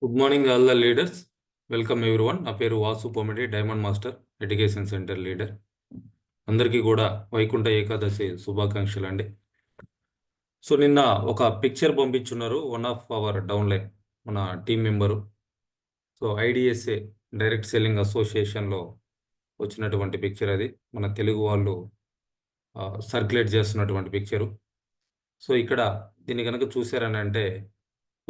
Good morning all the leaders. Welcome everyone. నా పేరు Vasu Pomidi, diamond master education centre leader. అందరికీ కూడా వైకుంఠ ఏకాదశి శుభాకాంక్షలు అండి. సో నిన్న ఒక పిక్చర్ పంపించున్నారు వన్ ఆఫ్ అవర్ డౌన్లైన్ మన team member. So IDSA direct selling అసోసియేషన్లో వచ్చినటువంటి పిక్చర్ అది. మన తెలుగు వాళ్ళు సర్క్యులేట్ చేస్తున్నటువంటి పిక్చరు. సో ఇక్కడ దీన్ని కనుక చూసారని అంటే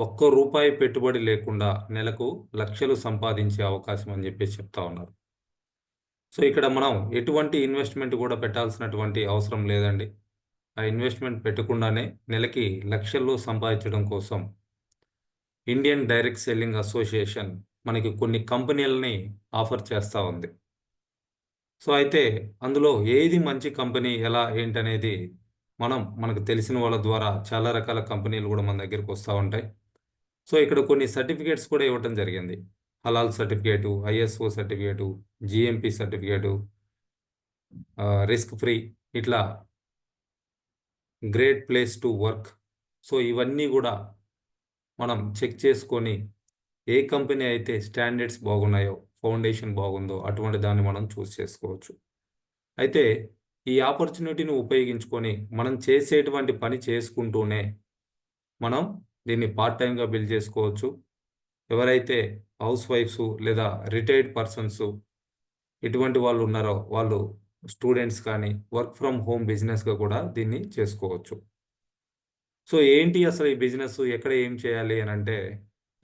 ₹1 పెట్టుబడి లేకుండా నెలకు లక్షలు సంపాదించే అవకాశం అని చెప్పేసి చెప్తా ఉన్నారు. సో ఇక్కడ మనం ఎటువంటి ఇన్వెస్ట్మెంట్ కూడా పెట్టాల్సినటువంటి అవసరం లేదండి. ఆ ఇన్వెస్ట్మెంట్ పెట్టకుండానే నెలకి లక్షల్లో సంపాదించడం కోసం ఇండియన్ డైరెక్ట్ సెల్లింగ్ అసోసియేషన్ మనకి కొన్ని కంపెనీలని ఆఫర్ చేస్తూ ఉంది. సో అయితే అందులో ఏది మంచి కంపెనీ, ఎలా ఏంటనేది మనకు తెలిసిన వాళ్ళ ద్వారా చాలా రకాల కంపెనీలు కూడా మన దగ్గరికి వస్తూ ఉంటాయి. సో ఇక్కడ కొన్ని సర్టిఫికేట్స్ కూడా ఇవ్వటం జరిగింది. హలాల్ certificate, ISO certificate, GMP certificate, risk free, ఇట్లా great place to work. So ఇవన్నీ కూడా మనం చెక్ చేసుకొని ఏ కంపెనీ అయితే స్టాండర్డ్స్ బాగున్నాయో, ఫౌండేషన్ బాగుందో అటువంటి దాన్ని మనం చూస్ చేసుకోవచ్చు. అయితే ఈ ఆపర్చునిటీని ఉపయోగించుకొని మనం చేసేటువంటి పని చేసుకుంటూనే మనం దీన్ని పార్ట్ టైంగా బిల్డ్ చేసుకోవచ్చు. ఎవరైతే హౌస్ వైఫ్స్ లేదా రిటైర్డ్ పర్సన్స్ ఇటువంటి వాళ్ళు ఉన్నారో వాళ్ళు స్టూడెంట్స్ కానీ వర్క్ ఫ్రమ్ హోమ్ బిజినెస్గా కూడా దీన్ని చేసుకోవచ్చు. సో ఏంటి అసలు ఈ బిజినెస్, ఎక్కడ ఏం చేయాలి అని అంటే,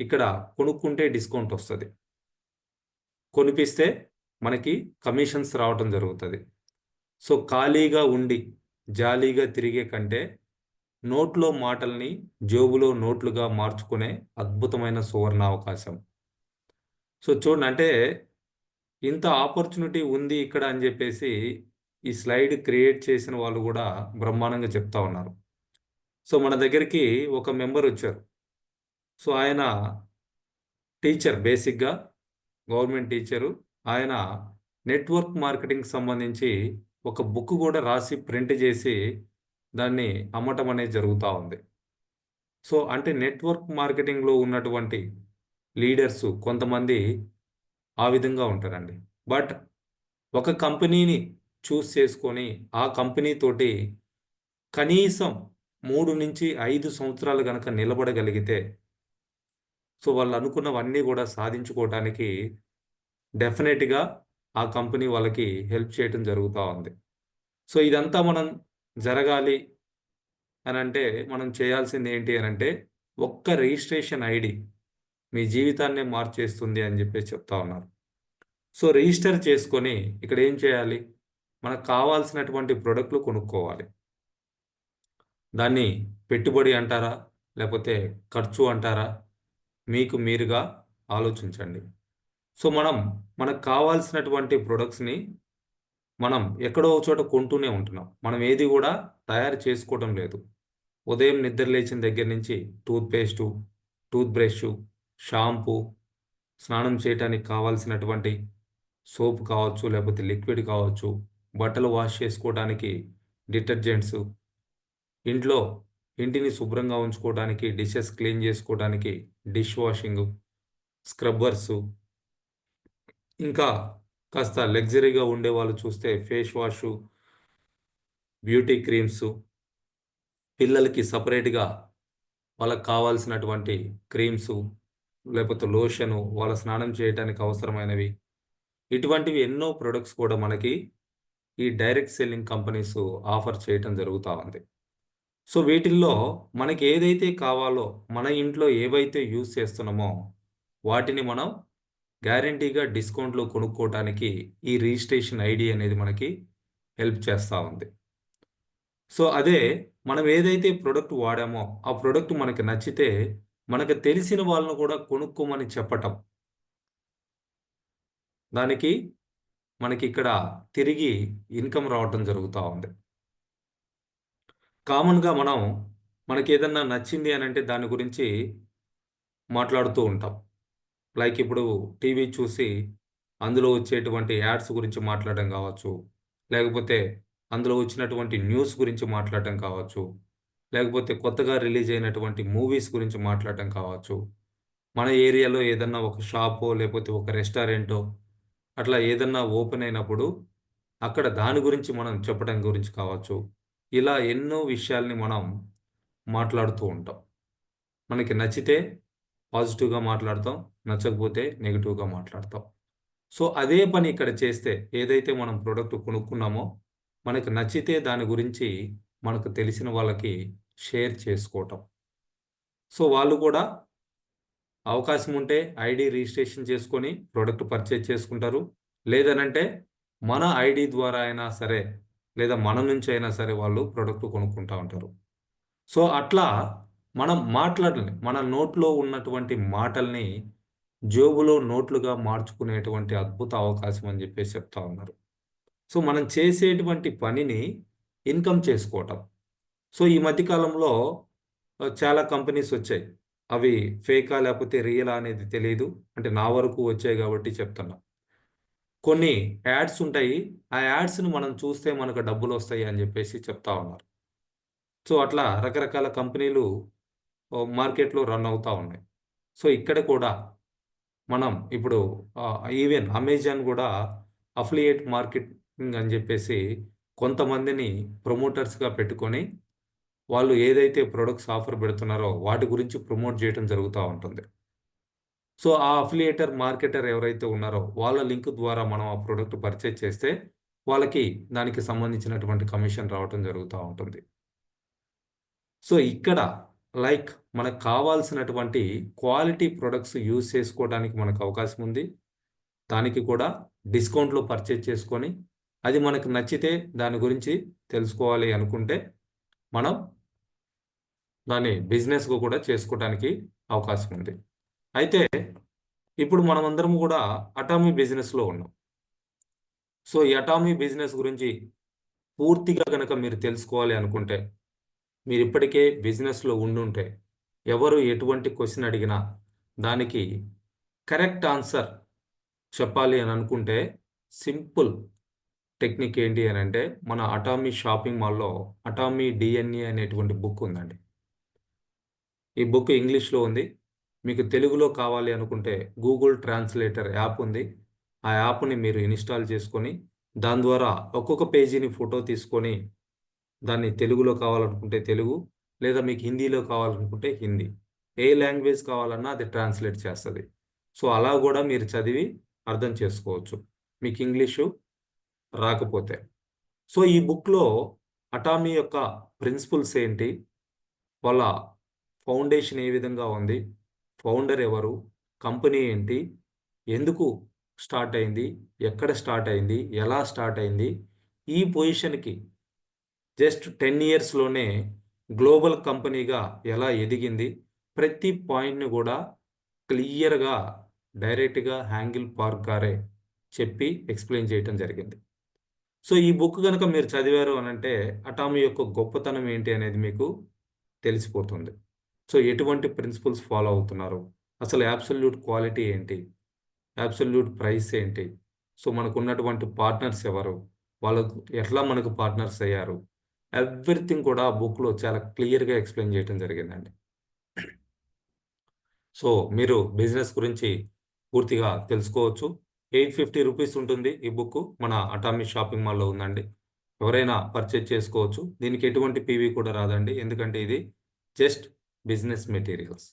ఇక్కడ కొనుక్కుంటే డిస్కౌంట్ వస్తుంది, కొనిపిస్తే మనకి కమిషన్స్ రావటం జరుగుతుంది. సో ఖాళీగా ఉండి జాలీగా తిరిగే కంటే నోట్లో మాటల్ని జోబులో నోట్లుగా మార్చుకునే అద్భుతమైన సువర్ణ అవకాశం. సో చూడండి, అంటే ఇంత ఆపర్చునిటీ ఉంది ఇక్కడ అని చెప్పేసి ఈ స్లైడ్ క్రియేట్ చేసిన వాళ్ళు కూడా బ్రహ్మాండంగా చెప్తా ఉన్నారు. సో మన దగ్గరికి ఒక మెంబర్ వచ్చారు. సో ఆయన టీచర్, బేసిక్గా గవర్నమెంట్ టీచరు. ఆయన నెట్వర్క్ మార్కెటింగ్ సంబంధించి ఒక బుక్ కూడా రాసి ప్రింట్ చేసి దాన్ని అమ్మటం అనేది జరుగుతూ ఉంది. సో అంటే నెట్వర్క్ మార్కెటింగ్లో ఉన్నటువంటి లీడర్సు కొంతమంది ఆ విధంగా ఉంటారండి. బట్ ఒక కంపెనీని చూస్ చేసుకొని ఆ కంపెనీ తోటి కనీసం 3 నుంచి 5 సంవత్సరాలు కనుక నిలబడగలిగితే సో వాళ్ళు అనుకున్నవన్నీ కూడా సాధించుకోవటానికి డెఫినెట్గా ఆ కంపెనీ వాళ్ళకి హెల్ప్ చేయటం జరుగుతూ ఉంది. సో ఇదంతా మనం జరగాలి అని అంటే మనం చేయాల్సింది ఏంటి అని అంటే, ఒక్క రిజిస్ట్రేషన్ ఐడి మీ జీవితాన్నే మార్చేస్తుంది అని చెప్పేసి చెప్తా ఉన్నారు. సో రిజిస్టర్ చేసుకొని ఇక్కడ ఏం చేయాలి, మనకు కావాల్సినటువంటి ప్రోడక్ట్లు కొనుక్కోవాలి. దాన్ని పెట్టుబడి అంటారా లేకపోతే ఖర్చు అంటారా, మీకు మీరుగా ఆలోచించండి. సో మనకు కావాల్సినటువంటి ప్రొడక్ట్స్ని మనం ఎక్కడో చోట కొంటూనే ఉంటున్నాం. మనం ఏది కూడా తయారు చేసుకోవడం లేదు. ఉదయం నిద్ర లేచిన దగ్గర నుంచి టూత్పేస్టు, టూత్ బ్రష్, షాంపూ, స్నానం చేయడానికి కావాల్సినటువంటి సోప్ కావచ్చు, లేకపోతే లిక్విడ్ కావచ్చు, బట్టలు వాష్ చేసుకోవడానికి డిటర్జెంట్స్, ఇంటిని శుభ్రంగా ఉంచుకోవడానికి, డిషెస్ క్లీన్ చేసుకోవడానికి డిష్ వాషింగ్, స్క్రబ్బర్సు, ఇంకా కాస్త లగ్జరీగా ఉండేవాళ్ళు చూస్తే ఫేస్ వాషు, బ్యూటీ క్రీమ్సు, పిల్లలకి సపరేట్గా వాళ్ళకి కావాల్సినటువంటి క్రీమ్సు, లేకపోతే లోషను, వాళ్ళ స్నానం చేయడానికి అవసరమైనవి, ఇటువంటివి ఎన్నో ప్రొడక్ట్స్ కూడా మనకి ఈ డైరెక్ట్ సెల్లింగ్ కంపెనీస్ ఆఫర్ చేయటం జరుగుతూ ఉంది. సో వీటిల్లో మనకి ఏదైతే కావాలో, మన ఇంట్లో ఏవైతే యూజ్ చేస్తున్నామో వాటిని మనం గ్యారంటీగా డిస్కౌంట్లో కొనుక్కోవటానికి ఈ రిజిస్ట్రేషన్ ఐడి అనేది మనకి హెల్ప్ చేస్తూ ఉంది. సో అదే మనం ఏదైతే ప్రోడక్ట్ వాడామో ఆ ప్రోడక్ట్ మనకి నచ్చితే మనకు తెలిసిన వాళ్ళను కూడా కొనుక్కోమని చెప్పటం, దానికి మనకి ఇక్కడ తిరిగి ఇన్కమ్ రావటం జరుగుతూ ఉంది. కామన్గా మనకి ఏదన్నా నచ్చింది అని అంటే దాని గురించి మాట్లాడుతూ ఉంటాం. లైక్ ఇప్పుడు టీవీ చూసి అందులో వచ్చేటువంటి యాడ్స్ గురించి మాట్లాడడం కావచ్చు, లేకపోతే అందులో వచ్చినటువంటి న్యూస్ గురించి మాట్లాడటం కావచ్చు, లేకపోతే కొత్తగా రిలీజ్ అయినటువంటి మూవీస్ గురించి మాట్లాడటం కావచ్చు, మన ఏరియాలో ఏదన్నా ఒక షాపో, లేకపోతే ఒక రెస్టారెంటో అట్లా ఏదన్నా ఓపెన్ అయినప్పుడు అక్కడ దాని గురించి మనం చెప్పడం గురించి కావచ్చు. ఇలా ఎన్నో విషయాల్ని మనం మాట్లాడుతూ ఉంటాం. మనకి నచ్చితే పాజిటివ్‌గా మాట్లాడతాం. నచ్చకపోతే నెగెటివ్‌గా మాట్లాడతాం. సో, అదే పని ఇక్కడ చేస్తే ఏదైతే మనం ప్రొడక్ట్ కొనుక్కున్నామో, మనకు నచ్చితే దాని గురించి మనకు తెలిసిన వాళ్ళకి షేర్ చేసుకోవటం. సో, వాళ్ళు కూడా అవకాశం ఉంటే ఐడీ రిజిస్ట్రేషన్ చేసుకొని ప్రొడక్ట్ పర్చేజ్ చేసుకుంటారు. లేదనంటే మన ఐడీ ద్వారా అయినా సరే, లేదా మన నుంచి అయినా సరే వాళ్ళు ప్రొడక్ట్ కొనుక్కుంటా ఉంటారు. సో, అట్లా మనం మాటలని, మన నోట్లో ఉన్నటువంటి మాటల్ని జేబులో నోట్లుగా మార్చుకునేటువంటి అద్భుత అవకాశం అని జెప్పేసి చెప్తా ఉన్నారు. సో, మనం చేసేటువంటి పనిని ఇన్‌కమ్ చేసుకోవటం. సో, ఈ మధ్య కాలంలో చాలా కంపెనీస్ వచ్చాయి. అవి ఫేకా లేపోతే రియలా అనేది తెలీదు. అంటే నా వరకు వచ్చాయి గాబట్టి చెప్తున్నా. కొన్ని యాడ్స్ ఉంటాయి. ఆ యాడ్స్‌ని మనం చూస్తే మనకు డబ్బులొస్తాయి అని జెప్పేసి చెప్తా ఉన్నారు. సో, అట్లా రకరకాల కంపెనీలు మార్కెట్‌లో రన్ అవుతా ఉన్నాయి. సో, ఇక్కడ కూడా మనం ఇప్పుడు ఈవెన్ అమెజాన్ గూడా అఫిలియేట్ మార్కెటింగ్ అని జెప్పేసి కొంతమందిని ప్రమోటర్స్‌గా పెట్టుకొని, వాళ్ళు ఏదైతే ప్రొడక్ట్స్ ఆఫర్ పెడుతున్నారో వాటి గురించి ప్రమోట్ జేయటం జరుగుతా ఉంటుంది. సో, ఆ అఫిలియేటర్ మార్కెటర్ ఎవరైతే ఉన్నారో వాళ్ళ లింక్ ద్వారా మనం ఆ ప్రొడక్ట్ పర్చేజ్ చేస్తే, వాళ్ళకి దానికి సంబంధించినటువంటి కమిషన్ రావటం జరుగుతా ఉంటుంది. సో, ఇక్కడ లైక్ మనకు కావాల్సినటువంటి క్వాలిటీ ప్రొడక్ట్స్ యూజ్ చేసుకోవడానికి మనకు అవకాశం ఉంది. దానికి కూడా డిస్కౌంట్‌లో పర్చేజ్ చేసుకొని, అది మనకు నచ్చితే దాని గురించి తెలుసుకోవాలి అనుకుంటే, మనం దాన్ని బిజినెస్‌గా కూడా చేసుకోవటానికి అవకాశం ఉంది. అయితే ఇప్పుడు మనమందరం గూడా అటామీ బిజినెస్‌లో ఉన్నాం. సో, ఈ అటామీ బిజినెస్ గురించి పూర్తిగా గనక మీరు తెలుసుకోవాలి అనుకుంటే, మీరిప్పటికే బిజినెస్‌లో ఉండుంటే, ఎవరు ఎటువంటి క్వెషన్ అడిగినా, దానికి కరెక్ట్ ఆన్సర్ చెప్పాలి అని అనుకుంటే, సింపుల్ టెక్నిక్ ఏంటి అనంటే, మన అటామీ షాపింగ్ మాల్‌లో 'అటామీ డీఎన్ఏ' అనేటువంటి బుక్ ఉందండి. ఈ బుక్ ఇంగ్లీష్‌లో ఉంది. మీకు తెలుగులో కావాలి అనుకుంటే గూగుల్ ట్రాన్స్‌లేటర్ యాప్ ఉంది. ఆ యాప్‌ని మీరు ఇన్‌స్టాల్ చేసుకొని, దాని ద్వారా ఒక్కొక్క పేజీని ఫోటో తీసుకొని, దాన్ని తెలుగులో కావాలనుకుంటే తెలుగు, లేదా మీకు హిందీలో కావాలనుకుంటే హిందీ. ఏ లాంగ్వేజ్ కావాలన్నా అది ట్రాన్స్‌లేట్ చేస్తది. సో, అలా గూడా మీరు చదివి అర్థం చేసుకోవచ్చు. మీకు ఇంగ్లీషు రాకపోతే. సో, ఈ బుక్‌లో అటామీ యొక్క ప్రిన్సిపుల్స్ ఏంటి? వాళ్ళ ఫౌండేషన్ ఏ విధంగా ఉంది? ఫౌండర్ ఎవరు? కంపెనీ ఏంటి? ఎందుకు స్టార్ట్ అయింది? ఎక్కడ స్టార్ట్ అయింది? ఎలా స్టార్ట్ అయింది? ఈ పొజిషన్‌కి జస్ట్ 10 ఇయర్స్‌లోనే గ్లోబల్ కంపెనీగా ఎలా ఎదిగింది? ప్రతి పాయింట్‌ని గూడా క్లియర్‌గా, డైరెక్ట్‌గా హ్యాంగిల్ పార్క్ గారే చెప్పి ఎక్స్‌ప్లెయిన్ చేయటం జరిగింది. సో, ఈ బుక్ గనక మీరు చదివారు అనంటే, అటామీ యొక్క గొప్పతనం ఏంటి అనేది మీకు తెలిసిపోతుంది. సో, ఎటువంటి ప్రిన్సిపల్స్ ఫాలో అవుతున్నారు? అసలు అబ్సల్యూట్ క్వాలిటీ ఏంటి? అబ్సల్యూట్ ప్రైస్ ఏంటి? సో, మనకున్నటువంటి పార్ట్నర్స్ ఎవరు? వాళ్ళు ఎట్లా మనకు పార్ట్నర్స్ అయ్యారు? ఎవ్రీథింగ్ కూడా ఆ బుక్‌లో చాలా క్లియర్‌గా ఎక్స్‌ప్లెయిన్ చేయటం జరిగిందండి. సో, మీరు బిజినెస్ గురించి పూర్తిగా తెలుసుకోవచ్చు. రూ. 850 ఉంటుంది ఈ బుక్కు. మన అటామీ షాపింగ్ మాల్‌లో ఉందండి. ఎవరైనా పర్చేజ్ చేసుకోవచ్చు. దీనికి ఎటువంటి పీవీ కూడా రాదండి. ఎందుకంటే ఇది జస్ట్ బిజినెస్ మెటీరియల్స్.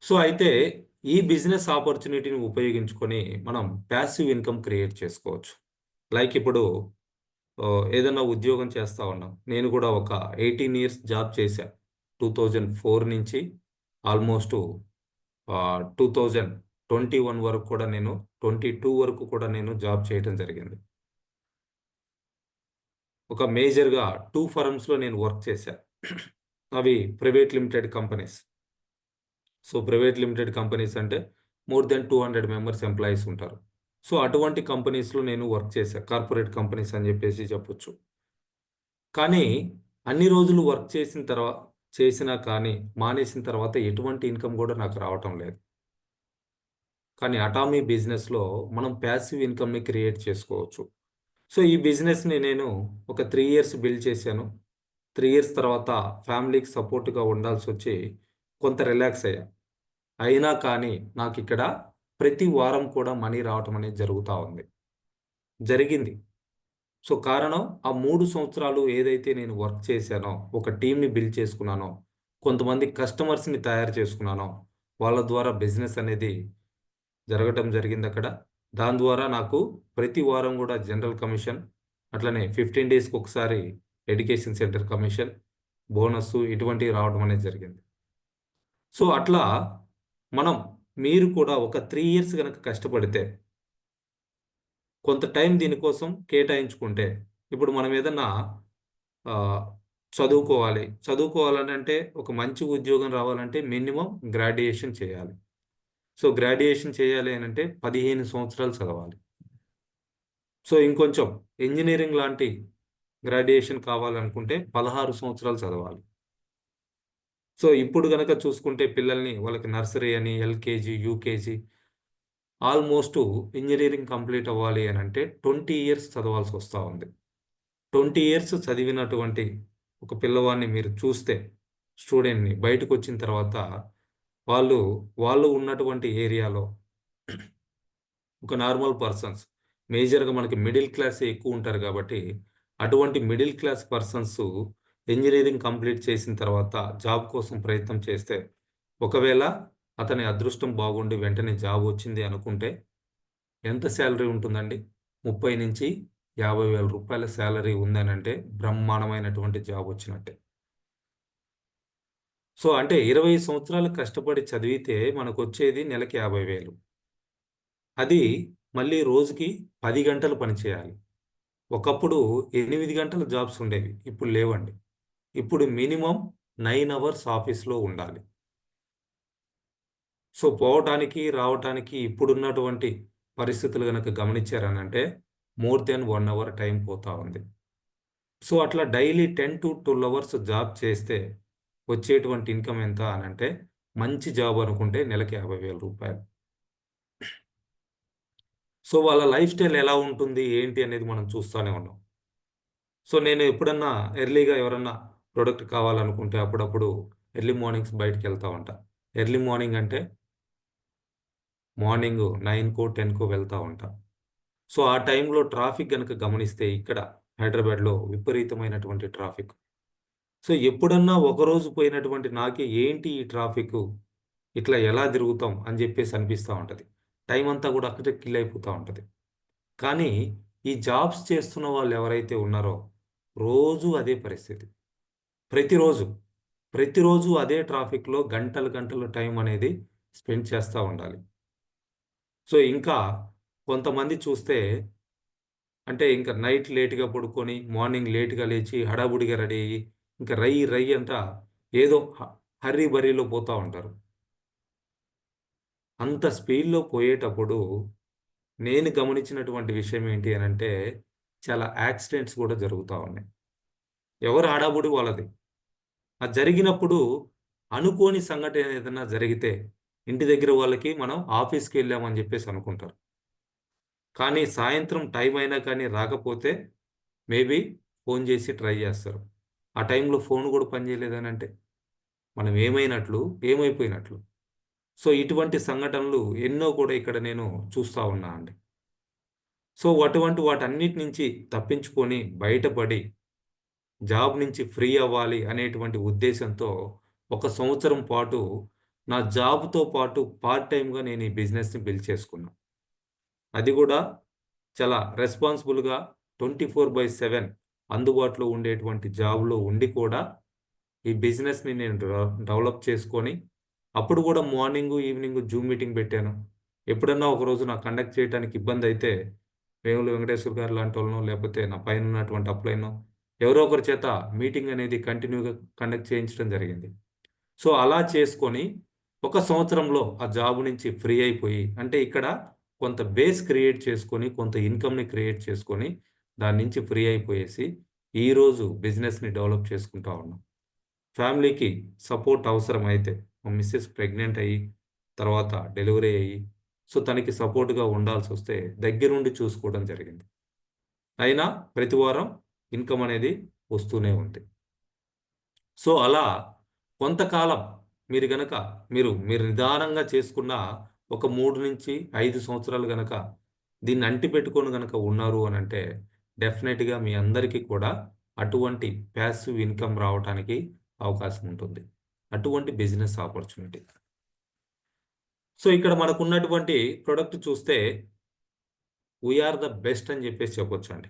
సో, అయితే ఈ బిజినెస్ ఆపర్చునిటీని ఉపయోగించుకొని మనం పాసివ్ ఇన్‌కమ్ క్రియేట్ చేసుకోవచ్చు. లైక్ ఇప్పుడు ఏదన్నా ఉద్యోగం చేస్తా ఉన్నాం. నేను కూడా ఒక 18 ఇయర్స్ జాబ్ చేశా. 2004 నుంచి ఆల్‌మోస్టు 2021 వరకు కూడా నేను 22 వరకు కూడా నేను జాబ్ చేయటం జరిగింది. ఒక మేజర్‌గా 2 ఫర్మ్స్‌లో నేను వర్క్ చేశా. అవి private limited companies. So, private limited companies అంటే మోర్ థాన్ 200 మెంబర్స్ ఎంప్లాయీస్ ఉంటారు. సో, అటువంటి కంపెనీస్‌లో నేను వర్క్ చేశా. కార్పొరేట్ కంపెనీస్ అని జెప్పేసి చెప్పొచ్చు. కానీ అన్ని రోజులు వర్క్ చేసినా కానీ మానేసిన తర్వాత ఎటువంటి ఇన్‌కమ్ గూడా నాకు రావటం లేదు. కానీ అటామీ బిజినెస్‌లో మనం పాసివ్ ఇన్‌కమ్‌ని క్రియేట్ చేసుకోవచ్చు. సో, ఈ బిజినెస్‌ని నేను ఒక 3 ఇయర్స్ బిల్డ్ చేశాను. 3 ఇయర్స్ తర్వాత ఫ్యామిలీకి సపోర్ట్‌గా ఉండాల్సొచ్చి కొంత రిలాక్స్ అయ్యా. అయినా కానీ నాకిక్కడ ప్రతి వారం కూడా మనీ రావటం అనేది జరుగుతా ఉంది. జరిగింది. సో, కారణం ఆ 3 సంవత్సరాలు ఏదైతే నేను వర్క్ చేశానో, ఒక టీమ్‌ని బిల్డ్ చేసుకున్నానో, కొంతమంది కస్టమర్స్‌ని తయారు చేసుకున్నానో, వాళ్ళ ద్వారా బిజినెస్ అనేది జరగటం జరిగిందక్కడ. దాని ద్వారా నాకు ప్రతి వారం గూడా జనరల్ కమిషన్, అట్లనే 15 డేస్‌కొకసారి ఎడ్యుకేషన్ సెంటర్ కమిషన్, బోనస్సు ఇటువంటివి రావడం అనేది జరిగింది. సో, అట్లా మనం మీరు కూడా ఒక 3 ఇయర్స్ గనక కష్టపడితే, కొంత టైం దీనికోసం కేటాయించుకుంటే, ఇప్పుడు మనం ఏదన్నా ఆహ్, చదువుకోవాలి. చదువుకోవాలనంటే ఒక మంచి ఉద్యోగం రావాలంటే మినిమమ్ గ్రాడ్యుయేషన్ చేయాలి. సో, గ్రాడ్యుయేషన్ చేయాలి అనంటే 15 సంవత్సరాలు చదవాలి. సో, ఇంకొంచెం ఇంజినీరింగ్ లాంటి గ్రాడ్యుయేషన్ కావాలనుకుంటే 16 సంవత్సరాలు చదవాలి. సో, ఇప్పుడు గనక చూసుకుంటే పిల్లల్ని వాళ్ళకి నర్సరీ అని, LKG, UKG almost engineering complete అవ్వాలి అనంటే 20 ఇయర్స్ చదవాల్సొస్తా ఉంది. 20 ఇయర్స్ చదివినటువంటి ఒక పిల్లవాడిని మీరు చూస్తే, స్టూడెంట్‌ని బయటకొచ్చిన తర్వాత వాళ్ళు, వాళ్ళు ఉన్నటువంటి ఏరియాలో ఒక నార్మల్ పర్సన్స్ మేజర్‌గా మనకి మిడిల్ క్లాసే ఎక్కువుంటారు గాబట్టి, అటువంటి middle class persons engineering complete చేసిన తర్వాత జాబ్ కోసం ప్రయత్నం చేస్తే, ఒకవేళ అతని అదృష్టం బాగుండి వెంటనే జాబ్ వచ్చింది అనుకుంటే, ఎంత సాలరీ ఉంటుందండి? 30,000-50,000 సాలరీ ఉందనంటే బ్రహ్మాండమైనటువంటి జాబ్ వచ్చినట్టే. సో, అంటే 20 సంవత్సరాలు కష్టపడి చదివితే మనకొచ్చేది నెలకి 50,000. అది మళ్ళీ రోజుకి 10 గంటలు పని చేయాలి. ఒకప్పుడు 8 గంటల జాబ్స్ ఉండేవి. ఇప్పుడు లేవండి. ఇప్పుడు మినిమమ్ 9 అవర్స్ ఆఫీస్‌లో ఉండాలి. సో, పోవటానికి, రావటానికి ఇప్పుడున్నటువంటి పరిస్థితులు గనక గమనించారనంటే మోర్ థాన్ 1 అవర్ టైం పోతా ఉంది. సో, అట్లా డైలీ 10-12 అవర్స్ జాబ్ చేస్తే వచ్చేటువంటి ఇన్‌కమ్ ఎంత అనంటే మంచి జాబ్ అనుకుంటే నెలకి రూ. 50,000. సో, వాళ్ళ లైఫ్ స్టైల్ ఎలా ఉంటుంది, ఏంటి అనేది మనం చూస్తానే ఉన్నాం. సో, నేను ఎప్పుడన్నా ఎర్లీగా ఎవరన్నా ప్రొడక్ట్ కావాలనుకుంటే అప్పుడప్పుడు ఎర్లీ మార్నింగ్స్ బయటికెళ్తా ఉంటా. ఎర్లీ మార్నింగ్ అంటే మార్నింగ్ 9కో, 10కో వెళ్తా ఉంటా. సో, ఆ టైంలో ట్రాఫిక్ గనక గమనిస్తే ఇక్కడ హైదరాబాద్‌లో విపరీతమైనటువంటి ట్రాఫిక్. సో, ఎప్పుడన్నా ఒకరోజు పోయినటువంటి నాకే ఏంటి ఈ ట్రాఫిక్కు, ఇట్లా ఎలా తిరుగుతాం అని జెప్పేసి అనిపిస్తా ఉంటది. టైం అంతా గూడా అక్కడే కిల్ అయిపోతా ఉంటది. కానీ ఈ జాబ్స్ చేస్తున్న వాళ్ళెవరైతే ఉన్నారో రోజూ అదే పరిస్థితి. ప్రతిరోజు, ప్రతిరోజు అదే ట్రాఫిక్‌లో గంటలు, గంటలు టైం అనేది స్పెండ్ చేస్తా ఉండాలి. సో, ఇంకా కొంతమంది చూస్తే అంటే ఇంక నైట్ లేట్‌గా పడుకొని, మార్నింగ్ లేట్‌గా లేచి, హడావుడిగా రెడీ అయ్యి, ఇంక రై రై అంటా ఏదో హర్రీ బరీలో పోతా ఉంటారు. అంత స్పీడ్‌లో పోయేటప్పుడు నేను గమనించినటువంటి విషయం ఏంటి అనంటే, చాలా యాక్సిడెంట్స్ గూడా జరుగుతా ఉన్నాయి. ఎవరి హడావుడి వాళ్ళది. అది జరిగినప్పుడు అనుకోని సంఘటన ఏదన్నా జరిగితే, ఇంటి దగ్గర వాళ్ళకి మనం ఆఫీస్‌కెళ్ళామని జెప్పేసి అనుకుంటారు. కానీ సాయంత్రం టైం అయినా కానీ రాకపోతే మేబీ ఫోను జేసి ట్రై జేస్తారు. ఆ టైంలో ఫోను గూడా పని జేయలేదనంటే మనం ఏమైనట్లు, ఏమైపోయినట్లు. సో, ఇటువంటి సంఘటనలు ఎన్నో కూడా ఇక్కడ నేను చూస్తా ఉన్నా అండి. సో, అటువంటి వాటన్నిటి నుంచి తప్పించుకొని బయటపడి జాబ్ నుంచి ఫ్రీ అవ్వాలి అనేటువంటి ఉద్దేశంతో ఒక సంవత్సరం పాటు నా జాబ్‌తో పాటు పార్ట్ టైమ్‌గా నేను ఈ బిజినెస్‌ని బిల్డ్ చేసుకున్నా. అది గూడా చాలా రెస్పాన్సిబుల్‌గా 24/7 అందుబాటులో ఉండేటువంటి జాబ్‌లో ఉండి కూడా ఈ బిజినెస్‌ని నేను డెవలప్ చేసుకొని, అప్పుడు గూడా మార్నింగు, ఈవినింగు జూమ్ మీటింగ్ పెట్టాను. ఎప్పుడన్నా ఒకరోజు నాకు కండక్ట్ చేయటానికి ఇబ్బందైతే, వేముల వెంకటేశ్వర గారు లాంటోళ్ళనో, లేపోతే నా పైనున్నటువంటి అప్‌లైనో ఎవరో ఒకరి చేత మీటింగ్ అనేది కంటిన్యూ‌గా కండక్ట్ చేయించడం జరిగింది. సో, అలా చేసుకొని, ఒక సంవత్సరంలో ఆ జాబ్ నుంచి ఫ్రీ అయిపోయి, అంటే ఇక్కడ కొంత బేస్ క్రియేట్ చేసుకొని, కొంత ఇన్‌కమ్‌ని క్రియేట్ చేసుకొని, దాని నుంచి ఫ్రీ అయిపోయేసి, ఈరోజు బిజినెస్‌ని డెవలప్ చేసుకుంటా ఉన్నాం. ఫ్యామిలీకి సపోర్ట్ అవసరమైతే, మా మిసెస్ ప్రెగ్నెంట్ అయ్యి, తర్వాత డెలివరీ అయ్యి, సో, తనకి సపోర్ట్‌గా ఉండాల్సొస్తే దగ్గరుండి చూసుకోవడం జరిగింది. అయినా ప్రతి వారం ఇన్‌కమ్ అనేది వస్తూనే ఉంది. సో, అలా కొంతకాలం మీరు గనక మీరు నిదానంగా చేసుకున్న ఒక 3 నుంచి 5 సంవత్సరాలు గనక దీన్ని అంటిపెట్టుకొని గనక ఉన్నారు అనంటే డెఫినెట్‌గా మీ అందరికీ కూడా అటువంటి ప్యాసివ్ ఇన్‌కమ్ రావటానికి అవకాశం ఉంటుంది. అటువంటి బిజినెస్ ఆపర్చునిటీ. సో, ఇక్కడ మనకున్నటువంటి ప్రొడక్ట్ చూస్తే వి ఆర్ ద బెస్ట్ అని చెప్పేసి చెప్పొచ్చండి.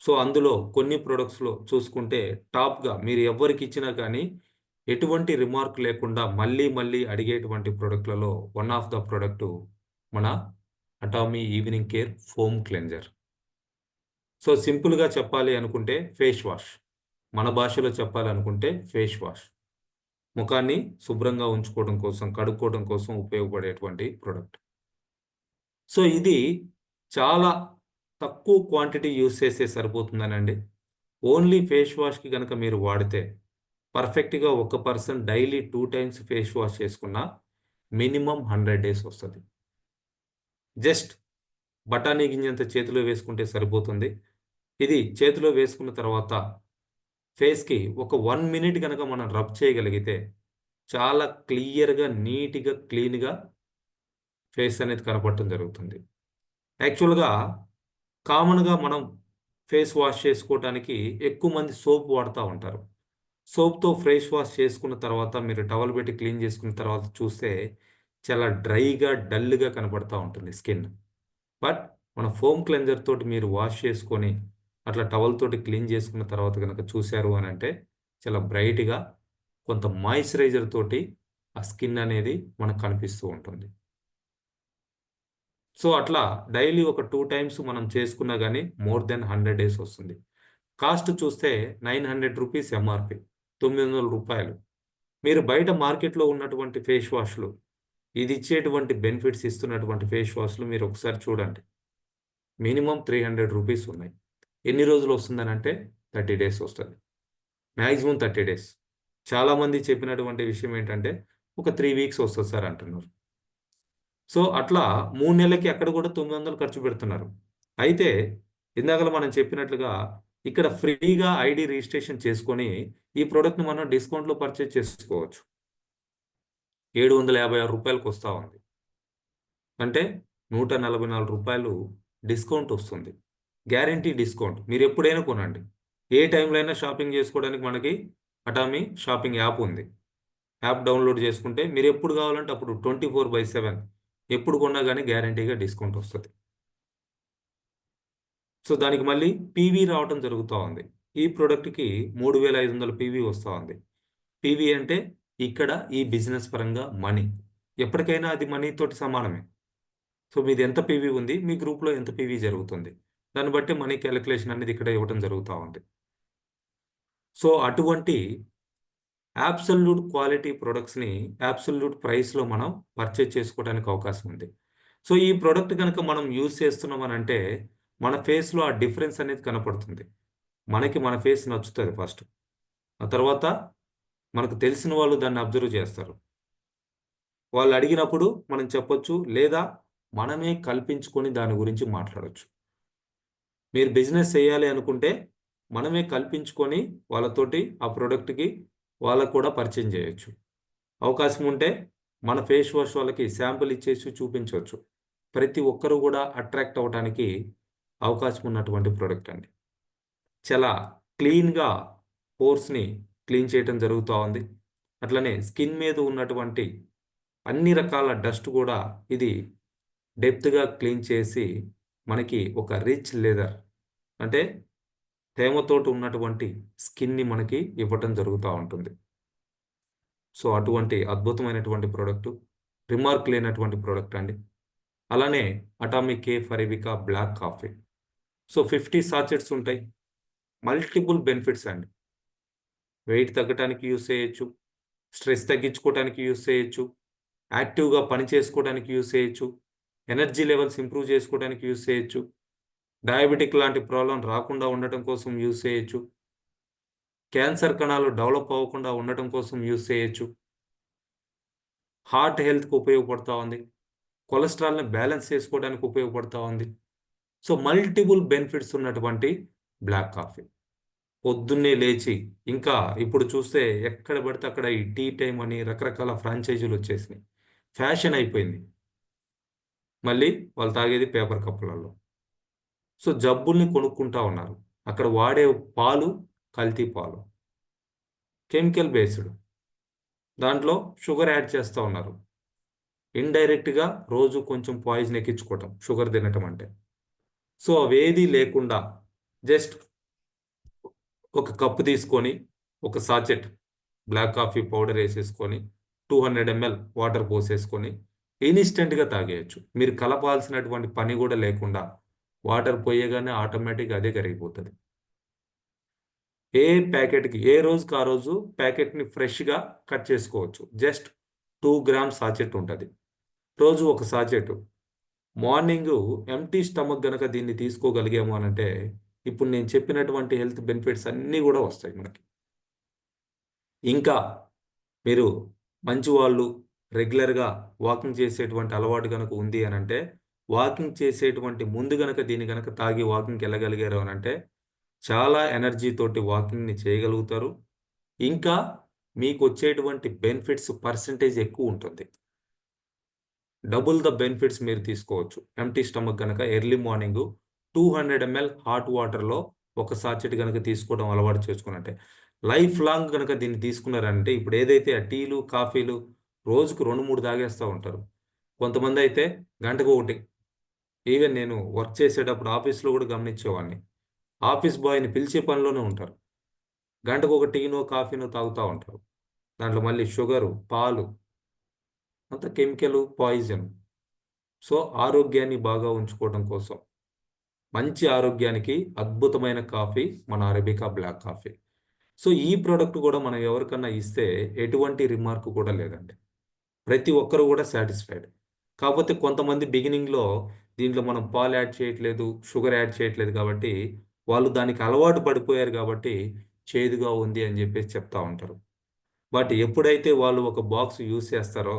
సో, అందులో కొన్ని ప్రొడక్ట్స్‌లో చూసుకుంటే టాప్‌గా మీరు ఎవ్వరికి ఇచ్చినా కానీ ఎటువంటి రిమార్క్ లేకుండా మళ్ళీ మళ్ళీ అడిగేటువంటి ప్రొడక్ట్‌లలో వన్ ఆఫ్ ద ప్రొడక్టు మన Atomy evening care foam cleanser. So, సింపుల్‌గా చెప్పాలి అనుకుంటే ఫేస్ వాష్. మన భాషలో చెప్పాలనుకుంటే ఫేస్ వాష్. ముఖాన్ని శుభ్రంగా ఉంచుకోవడం కోసం, కడుక్కోవడం కోసం ఉపయోగపడేటువంటి ప్రొడక్ట్. సో, ఇది చాలా తక్కువ క్వాంటిటీ యూజ్ చేస్తే సరిపోతుందనండి. ఓన్లీ ఫేస్ వాష్‌కి గనక మీరు వాడితే పర్ఫెక్ట్‌గా ఒక person daily 2 times face wash చేసుకున్నా మినిమమ్ 100 డేస్ వస్తది. జస్ట్ బఠానీ గింజంత చేతిలో వేసుకుంటే సరిపోతుంది. ఇది చేతిలో వేసుకున్న తర్వాత ఫేస్‌కి ఒక 1 మినిట్ గనక మనం రబ్ చేయగలిగితే చాలా క్లియర్‌గా, నీట్‌గా, క్లీన్‌గా ఫేస్ అనేది కనపడటం జరుగుతుంది. యాక్చువల్‌గా కామన్‌గా మనం ఫేస్ వాష్ చేసుకోవటానికి ఎక్కువ మంది సోప్ వాడతా ఉంటారు. సోప్‌తో ఫేస్ వాష్ చేసుకున్న తర్వాత మీరు టవల్ పెట్టి క్లీన్ చేసుకున్న తర్వాత చూస్తే చాలా డ్రైగా, డల్‌గా కనపడతా ఉంటుంది స్కిన్. బట్ మన ఫోమ్ క్లెన్జర్ తోటి మీరు వాష్ చేసుకొని అట్లా టవల్ తోటి క్లీన్ చేసుకున్న తర్వాత గనక చూశారు అనంటే చాలా బ్రైట్‌గా కొంత మాయిశ్చరైజర్ తోటి ఆ స్కిన్ అనేది మనకు కనిపిస్తూ ఉంటుంది. సో, అట్లా డైలీ ఒక 2 టైమ్స్ మనం చేసుకున్నా గానీ మోర్ దెన్ 100 డేస్ వస్తుంది. కాస్ట్ చూస్తే రూ. 900 ఎంఆర్‌పీ. రూ. 900. మీరు బయట మార్కెట్‌లో ఉన్నటువంటి ఫేస్ వాష్‌లు, ఇది ఇచ్చేటువంటి బెనిఫిట్స్ ఇస్తున్నటువంటి ఫేస్ వాష్‌లు మీరు ఒకసారి చూడండి. మినిమమ్ రూ. 300 ఉన్నాయి. ఎన్ని రోజులు వస్తుందనంటే 30 డేస్ వస్తది. Maximum 30 days. చాలామంది చెప్పినటువంటి విషయం ఏంటంటే, ఒక 3 వీక్స్ వస్తది సార్ అంటున్నారు. సో, అట్లా 3 నెలలకి అక్కడ కూడా 900 ఖర్చు పెడుతున్నారు. అయితే ఇందాకల మనం చెప్పినట్లుగా ఇక్కడ ఫ్రీగా ఐడీ రిజిస్ట్రేషన్ చేసుకొని ఈ ప్రొడక్ట్‌ని మనం డిస్కౌంట్‌లో పర్చేజ్ చేసుకోవచ్చు. రూ. 756కి వస్తా ఉంది. అంటే రూ. 144 డిస్కౌంట్ వస్తుంది. Guarantee discount. మీరెప్పుడైనా కొనండి. ఏ టైంలో అయినా షాపింగ్ చేసుకోవడానికి మనకి అటామీ షాపింగ్ యాప్ ఉంది. యాప్ డౌన్‌లోడ్ చేసుకుంటే మీరెప్పుడు కావాలంటే అప్పుడు 24/7 ఎప్పుడు కొన్నా గానీ గ్యారంటీగా డిస్కౌంట్ వస్తది. సో, దానికి మళ్ళీ పీవీ రావటం జరుగుతా ఉంది. ఈ ప్రొడక్ట్‌కి 3500 పీవీ వస్తా ఉంది. పీవీ అంటే ఇక్కడ ఈ బిజినెస్ పరంగా మనీ. ఎప్పటికైనా అది మనీతోటి సమానమే. సో, మీది ఎంత పీవీ ఉంది, మీ గ్రూప్‌లో ఎంత పీవీ జరుగుతుంది. దాన్ని బట్టి మనీ కాలిక్యులేషన్ అనేది ఇక్కడ ఇవ్వటం జరుగుతా ఉంది. సో, అటువంటి అబ్సల్యూట్ క్వాలిటీ ప్రొడక్ట్స్‌ని అబ్సల్యూట్ ప్రైస్‌లో మనం పర్చేజ్ చేసుకోవడానికి అవకాశం ఉంది. సో, ఈ ప్రొడక్ట్ గనక మనం యూజ్ చేస్తున్నామనంటే మన ఫేస్‌లో ఆ డిఫరెన్స్ అనేది కనపడుతుంది. మనకి మన ఫేస్ నచ్చుతది ఫస్ట్. ఆ తర్వాత మనకు తెలిసిన వాళ్ళు దాన్ని అబ్జర్వ్ చేస్తారు. వాళ్ళు అడిగినప్పుడు మనం చెప్పొచ్చు. లేదా మనమే కల్పించుకొని దాని గురించి మాట్లాడొచ్చు. మీరు బిజినెస్ చేయాలి అనుకుంటే మనమే కల్పించుకొని వాళ్ళతోటి ఆ ప్రొడక్ట్‌కి వాళ్ళకి కూడా పరిచయం చేయొచ్చు. అవకాశం ఉంటే మన ఫేస్ వాష్ వాళ్ళకి శాంపిల్ ఇచ్చేసి చూపించొచ్చు. ప్రతి ఒక్కరు కూడా అట్రాక్ట్ అవ్వటానికి అవకాశం ఉన్నటువంటి ప్రొడక్ట్ అండి. చాలా క్లీన్‌గా పోర్స్‌ని క్లీన్ చేయటం జరుగుతా ఉంది. అట్లనే స్కిన్ మీద ఉన్నటువంటి అన్ని రకాల డస్ట్ కూడా ఇది డెప్త్‌గా క్లీన్ చేసి మనకి ఒక రిచ్ లెదర్ అంటే తేమతోటి ఉన్నటువంటి స్కిన్‌ని మనకి ఇవ్వటం జరుగుతా ఉంటుంది. సో, అటువంటి అద్భుతమైనటువంటి ప్రొడక్టు. రిమార్క్ లేనటువంటి ప్రొడక్ట్ అండి. అలానే atomic cafe arabica black coffee. So, 50 sachets ఉంటాయి. మల్టిపుల్ బెనిఫిట్స్ అండి. వెయిట్ తగ్గటానికి యూజ్ చేయొచ్చు. స్ట్రెస్ తగ్గించుకోవటానికి యూజ్ చేయొచ్చు. యాక్టివ్‌గా పని చేసుకోవడానికి యూజ్ చేయొచ్చు. ఎనర్జీ లెవెల్స్ ఇంప్రూవ్ చేసుకోవడానికి యూజ్ చేయొచ్చు. డయాబెటిక్ లాంటి ప్రాబ్లమ్ రాకుండా ఉండటం కోసం యూజ్ చేయొచ్చు. క్యాన్సర్ కణాలు డెవలప్ అవ్వకుండా ఉండటం కోసం యూజ్ చేయొచ్చు. హార్ట్ హెల్త్‌కి ఉపయోగపడతా ఉంది. కొలెస్ట్రాల్‌ని బ్యాలెన్స్ చేసుకోవడానికి ఉపయోగపడతా ఉంది. సో, మల్టిపుల్ బెనిఫిట్స్ ఉన్నటువంటి బ్లాక్ కాఫీ. పొద్దున్నే లేచి ఇంకా ఇప్పుడు చూస్తే ఎక్కడ పడితే అక్కడ ఈ టీ టైమ్ అని రకరకాల ఫ్రాంచైజీలు వచ్చేసినాయి. ఫ్యాషన్ అయిపోయింది. మళ్ళీ వాళ్ళు తాగేది పేపర్ కప్పులలో. సో జబ్బుల్ని కొనుక్కుంటా ఉన్నారు. అక్కడ వాడే పాలు కల్తీ పాలు, కెమికల్ బేస్డ్. దాంట్లో షుగర్ యాడ్ చేస్తూ ఉన్నారు. ఇండైరెక్ట్గా రోజు కొంచెం పాయిజన్ ఎక్కించుకోవటం షుగర్ తినటం అంటే. సో అవేదీ లేకుండా జస్ట్ ఒక కప్పు తీసుకొని ఒక సాచెట్ బ్లాక్ కాఫీ పౌడర్ వేసేసుకొని 200 ml వాటర్ పోసేసుకొని ఇన్స్టెంట్గా తాగేయచ్చు. మీరు కలపాల్సినటువంటి పని కూడా లేకుండా వాటర్ పోయగానే ఆటోమేటిక్గా అదే కరిగిపోతుంది. ఏ ప్యాకెట్కి ఏ రోజుకి ఆ రోజు ప్యాకెట్ని ఫ్రెష్గా కట్ చేసుకోవచ్చు. జస్ట్ 2 గ్రామ్స్ సాచెట్ ఉంటుంది. రోజు ఒక సాచెట్. మార్నింగు ఎంప్టీ స్టమక్ గనక దీన్ని తీసుకోగలిగాము అనంటే ఇప్పుడు నేను చెప్పినటువంటి హెల్త్ బెనిఫిట్స్ అన్నీ కూడా వస్తాయి మనకి. ఇంకా మీరు మంచి వాళ్ళు రెగ్యులర్గా వాకింగ్ చేసేటువంటి అలవాటు కనుక ఉంది అనంటే వాకింగ్ చేసేటువంటి ముందు గనక దీన్ని గనక తాగి వాకింగ్కి వెళ్ళగలిగారు అనంటే చాలా ఎనర్జీ తోటి వాకింగ్ని చేయగలుగుతారు. ఇంకా మీకు వచ్చేటువంటి బెనిఫిట్స్ పర్సంటేజ్ ఎక్కువ ఉంటుంది. డబుల్ ద బెనిఫిట్స్ మీరు తీసుకోవచ్చు. ఎంప్టీ స్టమక్ గనక ఎర్లీ మార్నింగు 200 ml హాట్ వాటర్‌లో ఒక సాచెట్ గనక తీసుకోవడం అలవాటు చేసుకున్నట్టే. లైఫ్ లాంగ్ గనక దీన్ని తీసుకున్నారంటే ఇప్పుడు ఏదైతే ఆ టీలు, కాఫీలు రోజుకు 2, 3 తాగేస్తా ఉంటారు. కొంతమందైతే గంటకొకటి. ఈవెన్ నేను వర్క్ చేసేటప్పుడు ఆఫీస్‌లో కూడా గమనించేవాడిని. ఆఫీస్ బాయ్‌ని పిలిచే పనిలోనే ఉంటారు. గంటకొక టీనో, కాఫీనో తాగుతా ఉంటారు. దాంట్లో మళ్ళీ షుగరు, పాలు అంతా కెమికలు, పాయిజన్. సో ఆరోగ్యాన్ని బాగా ఉంచుకోవడం కోసం మంచి ఆరోగ్యానికి అద్భుతమైన కాఫీ మన అరబికా బ్లాక్ కాఫీ. సో ఈ ప్రోడక్ట్ కూడా మనం ఎవరికన్నా ఇస్తే ఎటువంటి రిమార్క్ కూడా లేదండి. ప్రతి ఒక్కరు కూడా సాటిస్ఫైడ్. కాకపోతే కొంతమంది బిగినింగ్‌లో దీంట్లో మనం పాలు యాడ్ చేయట్లేదు, షుగర్ యాడ్ చేయట్లేదు కాబట్టి వాళ్ళు దానికి అలవాటు పడిపోయారు కాబట్టి చేదుగా ఉంది అని చెప్పేసి చెప్తా ఉంటారు. బట్ ఎప్పుడైతే వాళ్ళు ఒక బాక్స్ యూజ్ చేస్తారో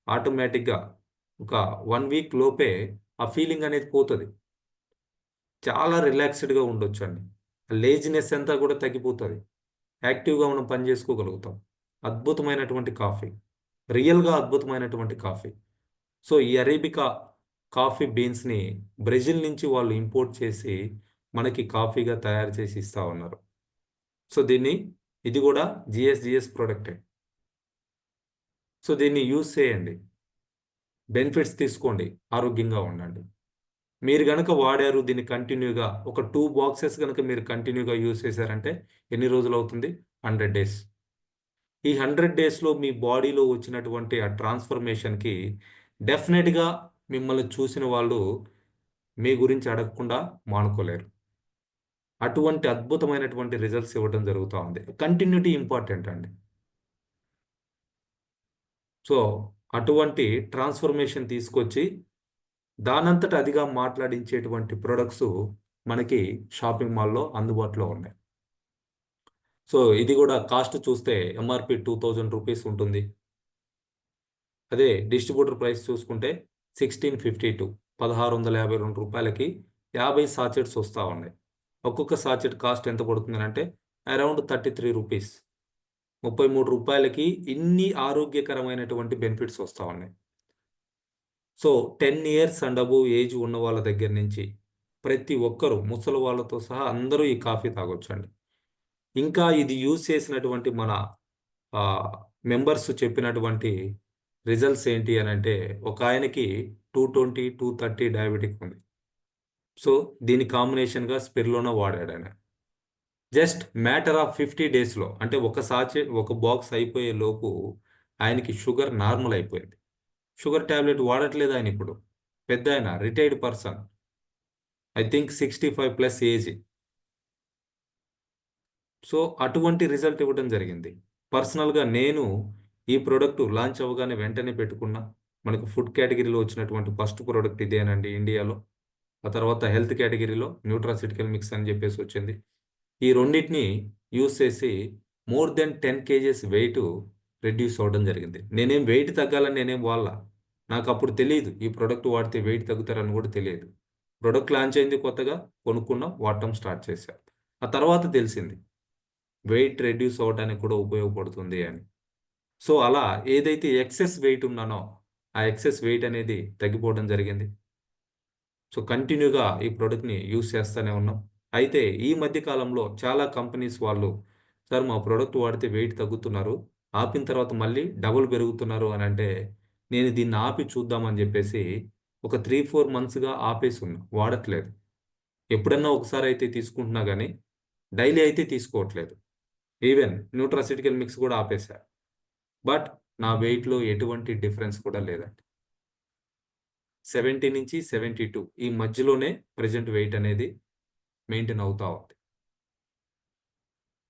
ఆటోమేటిక్‌గా ఒక 1 వీక్ లోపే ఆ ఫీలింగ్ అనేది పోతది. చాలా రిలాక్స్‌డ్‌గా ఉండొచ్చండి. లేజినెస్ అంతా కూడా తగ్గిపోతది. యాక్టివ్‌గా మనం పని చేసుకోగలుగుతాం. అద్భుతమైనటువంటి కాఫీ. రియల్‌గా అద్భుతమైనటువంటి కాఫీ. సో, ఈ అరేబికా కాఫీ బీన్స్‌ని బ్రెజిల్ నుంచి వాళ్ళు ఇంపోర్ట్ చేసి మనకి కాఫీగా తయారు చేసి ఇస్తా ఉన్నారు. సో, ఇది కూడా జీఎస్ ప్రొడక్టే. సో, దీన్ని యూజ్ చేయండి. బెనిఫిట్స్ తీసుకోండి. ఆరోగ్యంగా ఉండండి. మీరు గనక వాడారు దీన్ని కంటిన్యూగా ఒక 2 బాక్సెస్ గనక మీరు కంటిన్యూగా యూజ్ చేశారంటే ఎన్ని రోజులవుతుంది? 100 డేస్. ఈ 100 డేస్‌లో మీ బాడీలో వచ్చినటువంటి ఆ ట్రాన్స్‌ఫర్మేషన్‌కి డెఫినెట్‌గా మిమ్మల్ని చూసిన వాళ్ళు మీ గురించి అడగకుండా మానుకోలేరు. అటువంటి అద్భుతమైనటువంటి రిజల్ట్స్ ఇవ్వడం జరుగుతా ఉంది. కంటిన్యూటీ ఇంపార్టెంట్ అండి. సో, అటువంటి ట్రాన్స్‌ఫర్మేషన్ తీసుకొచ్చి దానంతట అదిగా మాట్లాడించేటువంటి ప్రొడక్ట్సు మనకి షాపింగ్ మాల్‌లో అందుబాటులో ఉన్నాయి. సో, ఇది గూడా కాస్ట్ చూస్తే ఎంఆర్‌పీ రూ. 2000 ఉంటుంది. అదే డిస్ట్రిబ్యూటర్ ప్రైస్ చూసుకుంటే 1652 రూ. 1652కి 50 సాచెట్స్ వస్తా ఉన్నాయి. ఒక్కొక్క సాచెట్ కాస్ట్ ఎంత పడుతుందనంటే అరౌండ్ రూ. 33. రూ. 33కి ఇన్ని ఆరోగ్యకరమైనటువంటి బెనిఫిట్స్ వస్తా ఉన్నాయి. So 10 years and above age ఉన్న వాళ్ళ దగ్గర నుంచి ప్రతి ఒక్కరు ముసలి వాళ్ళతో సహా అందరూ ఈ కాఫీ తాగొచ్చండి. ఇంకా ఇది యూజ్ చేసినటువంటి మన ఆహ్, మెంబర్స్ చెప్పినటువంటి రిజల్ట్స్ ఏంటి అనంటే ఒకాయనకి 220, 230 డయాబెటిక్ ఉంది. సో దీని కాంబినేషన్‌గా స్పిరులినా వాడాడాయన. జస్ట్ మ్యాటర్ ఆఫ్ 50 డేస్‌లో అంటే ఒక బాక్స్ అయిపోయే లోపు ఆయనకి షుగర్ నార్మల్ అయిపోయింది. షుగర్ టాబ్లెట్ వాడట్లేదు ఆయనిప్పుడు. పెద్దాయన retired person. I think 65+ age. So, అటువంటి రిజల్ట్ ఇవ్వడం జరిగింది. పర్సనల్‌గా నేను ఈ ప్రొడక్ట్ లాంచ్ అవ్వగానే వెంటనే పెట్టుకున్నా. మనకు ఫుడ్ కేటగిరీలో వచ్చినటువంటి ఫస్ట్ ప్రొడక్ట్ ఇదేనండి ఇండియాలో. ఆ తర్వాత హెల్త్ కేటగిరీలో న్యూట్రాసిటికల్ మిక్స్ అని జెప్పేసి వచ్చింది. ఈ రెండిటిని యూజ్ చేసి more than 10 kgs weight reduce అవ్వడం జరిగింది. నేనేం వెయిట్ తగ్గాలని నేనేం వాడలా. నాకప్పుడు తెలీదు. ఈ ప్రొడక్ట్ వాడితే వెయిట్ తగ్గుతారని గూడా తెలియదు. ప్రొడక్ట్ లాంచ్ అయింది కొత్తగా కొనుక్కున్నాం, వాడటం స్టార్ట్ చేశా. ఆ తర్వాత తెలిసింది. వెయిట్ రెడ్యూస్ అవ్వడానికి కూడా ఉపయోగపడుతుంది అని. సో అలా ఏదైతే ఎక్సెస్ వెయిట్ ఉన్నానో ఆ ఎక్సెస్ వెయిట్ అనేది తగ్గిపోవడం జరిగింది. సో కంటిన్యూగా ఈ ప్రోడక్ట్‌ని యూజ్ చేస్తూనే ఉన్నాం. అయితే ఈ మధ్య కాలంలో చాలా కంపెనీస్ వాళ్ళు సార్ మా ప్రోడక్ట్ వాడితే వెయిట్ తగ్గుతున్నారు. ఆపిన తర్వాత మళ్ళీ డబుల్ పెరుగుతున్నారు అనంటే, నేను దీన్ని ఆపి చూద్దామని జెప్పేసి ఒక 3, 4 మంత్స్‌గా ఆపేసున్నా. వాడట్లేదు. ఎప్పుడన్నా ఒకసారి అయితే తీసుకుంటున్నా గానీ, డైలీ అయితే తీసుకోవట్లేదు. ఈవెన్ న్యూట్రాసిటికల్ మిక్స్ గూడా ఆపేసా. బట్ నా వెయిట్‌లో ఎటువంటి డిఫరెన్స్ కూడా లేదండి. 70-72 ఈ మధ్యలోనే ప్రెజెంట్ వెయిట్ అనేది మెయింటైన్ అవుతా ఉంది.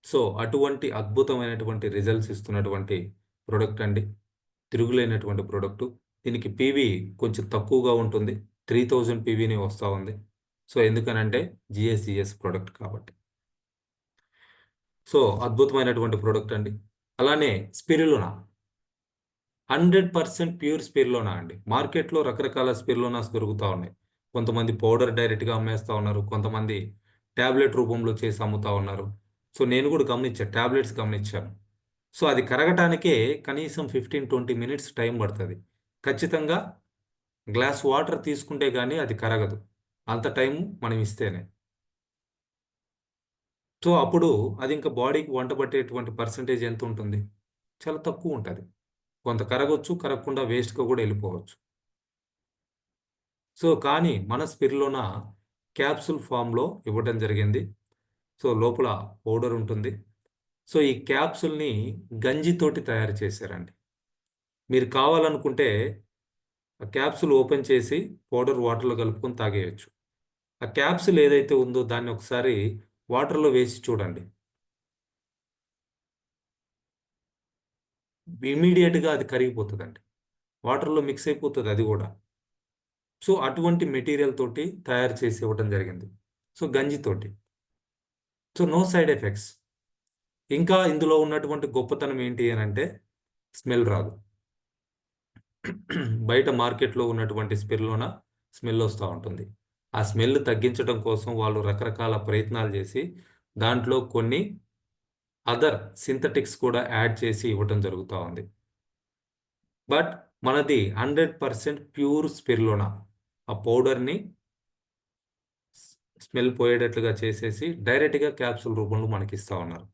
సో, అటువంటి అద్భుతమైనటువంటి రిజల్ట్స్ ఇస్తున్నటువంటి ప్రొడక్ట్ అండి. తిరుగులేనటువంటి ప్రొడక్టు. దీనికి పీవీ కొంచెం తక్కువగా ఉంటుంది. 3000 పీవీనే వస్తా ఉంది. సో, ఎందుకనంటే జీఎస్ఈఎస్ ప్రొడక్ట్ కాబట్టి. సో, అద్భుతమైనటువంటి ప్రొడక్ట్ అండి. అలానే స్పిరులినా 100% ప్యూర్ స్పిరులినా అండి. మార్కెట్‌లో రకరకాల స్పిరులినాస్ దొరుకుతా ఉన్నాయి. కొంతమంది పౌడర్ డైరెక్ట్‌గా అమ్మేస్తా ఉన్నారు. కొంతమంది టాబ్లెట్ రూపంలో చేసి అమ్ముతా ఉన్నారు. సో, నేను కూడా గమనిచ్చా. టాబ్లెట్స్ గమనిచ్చాను. సో, అది కరగటానికే కనీసం 15-20 మినిట్స్ టైం పడతది. ఖచ్చితంగా గ్లాస్ వాటర్ తీసుకుంటే గాని అది కరగదు. అంత టైం మనం ఇస్తేనే. సో, అప్పుడు అది ఇంకా బాడీకి వంట పట్టేటువంటి పర్సెంటేజ్ ఎంతుంటుంది? చాలా తక్కువుంటది. కొంత కరగొచ్చు, కరగకుండా వేస్ట్‌గా కూడా ఎళ్ళిపోవచ్చు. సో, కానీ మన స్పిరులినా క్యాప్సూల్ ఫార్మ్‌లో ఇవ్వడం జరిగింది. సో, లోపల పౌడర్ ఉంటుంది. సో, ఈ క్యాప్సూల్‌ని గంజితోటి తయారు చేశారండి. మీరు కావాలనుకుంటే ఆ క్యాప్సూల్ ఓపెన్ చేసి పౌడర్ వాటర్‌లో కలుపుకొని తాగేయొచ్చు. ఆ క్యాప్సూల్ ఏదైతే ఉందో దాన్ని ఒకసారి వాటర్‌లో వేసి చూడండి. ఇమ్మీడియేట్‌గా అది కరిగిపోతదండి. వాటర్‌లో మిక్స్ అయిపోతది అది గూడా. సో, అటువంటి మెటీరియల్ తోటి తయారు చేసి ఇవ్వటం జరిగింది. సో, గంజితోటి. So, no side effects. ఇంకా ఇందులో ఉన్నటువంటి గొప్పతనం ఏంటి అనంటే స్మెల్ రాదు. బయట మార్కెట్‌లో ఉన్నటువంటి స్పిరులినా స్మెల్ ఒస్తా ఉంటుంది. ఆ స్మెల్ తగ్గించడం కోసం వాళ్ళు రకరకాల ప్రయత్నాలు జేసి దాంట్లో కొన్ని అదర్ సింథటిక్స్ కూడా యాడ్ చేసి ఇవ్వటం జరుగుతా ఉంది. బట్ మనది 100% ప్యూర్ స్పిరులినా. ఆ పౌడర్‌ని స్మెల్ పోయేటట్లుగా చేసేసి డైరెక్ట్‌గా క్యాప్సూల్ రూపంలో మనకిస్తా ఉన్నారు.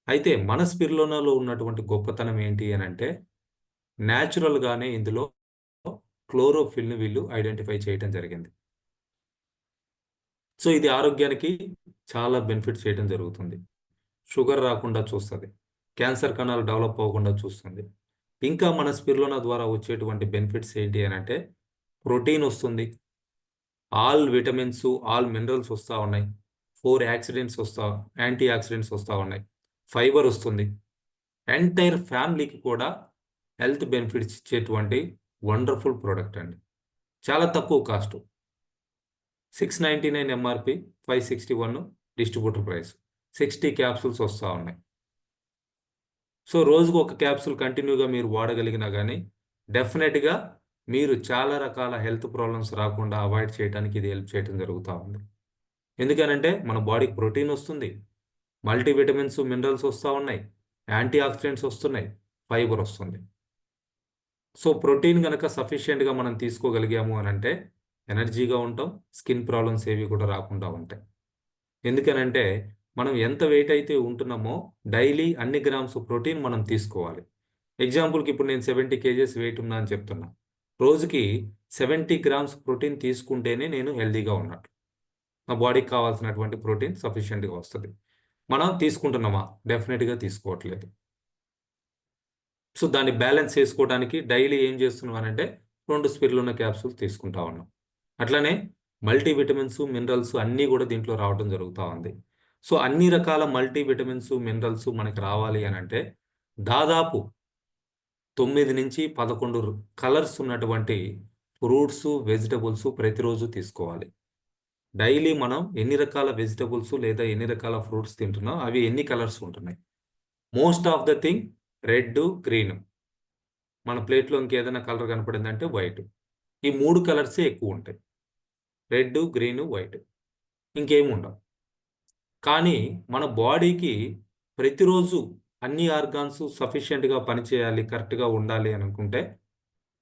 అయితే మన స్పిరులినాలో ఉన్నటువంటి గొప్పతనం ఏంటి అనంటే నేచురల్‌గానే ఇందులో క్లోరోఫిల్‌ని వీళ్ళు ఐడెంటిఫై చేయటం జరిగింది. సో, ఇది ఆరోగ్యానికి చాలా బెనిఫిట్ చేయటం జరుగుతుంది. షుగర్ రాకుండా చూస్తది. క్యాన్సర్ కణాలు డెవలప్ అవ్వకుండా చూస్తుంది. ఇంకా మన స్పిరులినా ద్వారా వచ్చేటువంటి బెనిఫిట్స్ ఏంటి అనంటే ప్రోటీన్ ఒస్తుంది. ఆల్ విటమిన్స్, ఆల్ మినరల్స్ ఒస్తా ఉన్నాయి. 4 యాంటీ ఆక్సిడెంట్స్ ఒస్తా ఉన్నాయి. ఫైబర్ ఒస్తుంది. ఎంటైర్ ఫ్యామిలీకి కూడా హెల్త్ బెనిఫిట్స్ ఇచ్చేటువంటి వండర్‌ఫుల్ ప్రొడక్ట్ అండి. చాలా తక్కువ cost. 699 MRP, 561 distributor price. 60 capsules ఒస్తా ఉన్నాయి. సో, రోజుకు ఒక క్యాప్సూల్ కంటిన్యూగా మీరు వాడగలిగినా గానీ, డెఫినెట్‌గా మీరు చాలా రకాల హెల్త్ ప్రాబ్లమ్స్ రాకుండా అవాయిడ్ చేయటానికి ఇది హెల్ప్ చేయటం జరుగుతా ఉంది. ఎందుకనంటే, మన బాడీకి ప్రోటీన్ ఒస్తుంది. మల్టీ విటమిన్స్, మినరల్స్ ఒస్తా ఉన్నాయి. యాంటీ ఆక్సిడెంట్స్ ఒస్తున్నాయి. ఫైబర్ ఒస్తుంది. సో, ప్రోటీన్ గనక సఫిషియెంట్‌గా మనం తీసుకోగలిగాము అనంటే, ఎనర్జీగా ఉంటాం. స్కిన్ ప్రాబ్లమ్స్ ఏవి కూడా రాకుండా ఉంటాయి. ఎందుకనంటే, మనం ఎంత వెయిట్ అయితే ఉంటున్నామో, డైలీ అన్ని గ్రామ్స్ ప్రోటీన్ మనం తీసుకోవాలి. ఎగ్జాంపుల్‌కి ఇప్పుడు నేను 70 కేజీస్ వెయిట్ ఉన్నా అని చెప్తున్నా. రోజుకి 70 గ్రామ్స్ ప్రోటీన్ తీసుకుంటేనే నేను హెల్తీగా ఉన్నట్టు. నా బాడీకి కావాల్సినటువంటి ప్రోటీన్ సఫిషియెంట్‌గా వస్తది. మనం తీసుకుంటున్నామా? డెఫినిట్‌గా తీసుకోవట్లేదు. సో, దాన్ని బ్యాలెన్స్ చేసుకోవడానికి డైలీ ఏం చేస్తున్నామనంటే 2 స్పిరులినా క్యాప్సూల్స్ తీసుకుంటా ఉన్నాం. అట్లనే మల్టీ విటమిన్స్, మినరల్స్ అన్నీ గూడా దీంట్లో రావటం జరుగుతా ఉంది. సో, అన్ని రకాల మల్టీ విటమిన్స్, మినరల్స్ మనకు రావాలి అనంటే దాదాపు 9-11 కలర్స్ ఉన్నటువంటి ఫ్రూట్సు, వెజిటబుల్స్ ప్రతిరోజు తీసుకోవాలి. డైలీ మనం ఎన్ని రకాల వెజిటబుల్స్ లేదా ఎన్ని రకాల ఫ్రూట్స్ తింటున్నాం, అవి ఎన్ని కలర్స్ ఉంటున్నాయి. Most of the thing red, green. మన ప్లేట్‌లో ఇంకేదైనా కలర్ కనపడిందంటే వైటు. ఈ 3 కలర్సే ఎక్కువుంటాయి. Red, green, white. ఇంకేముండవు. కానీ మన బాడీకి ప్రతిరోజు అన్ని ఆర్గాన్స్ సఫిషియెంట్‌గా పనిచేయాలి, కరెక్ట్‌గా ఉండాలి అని అనుకుంటే,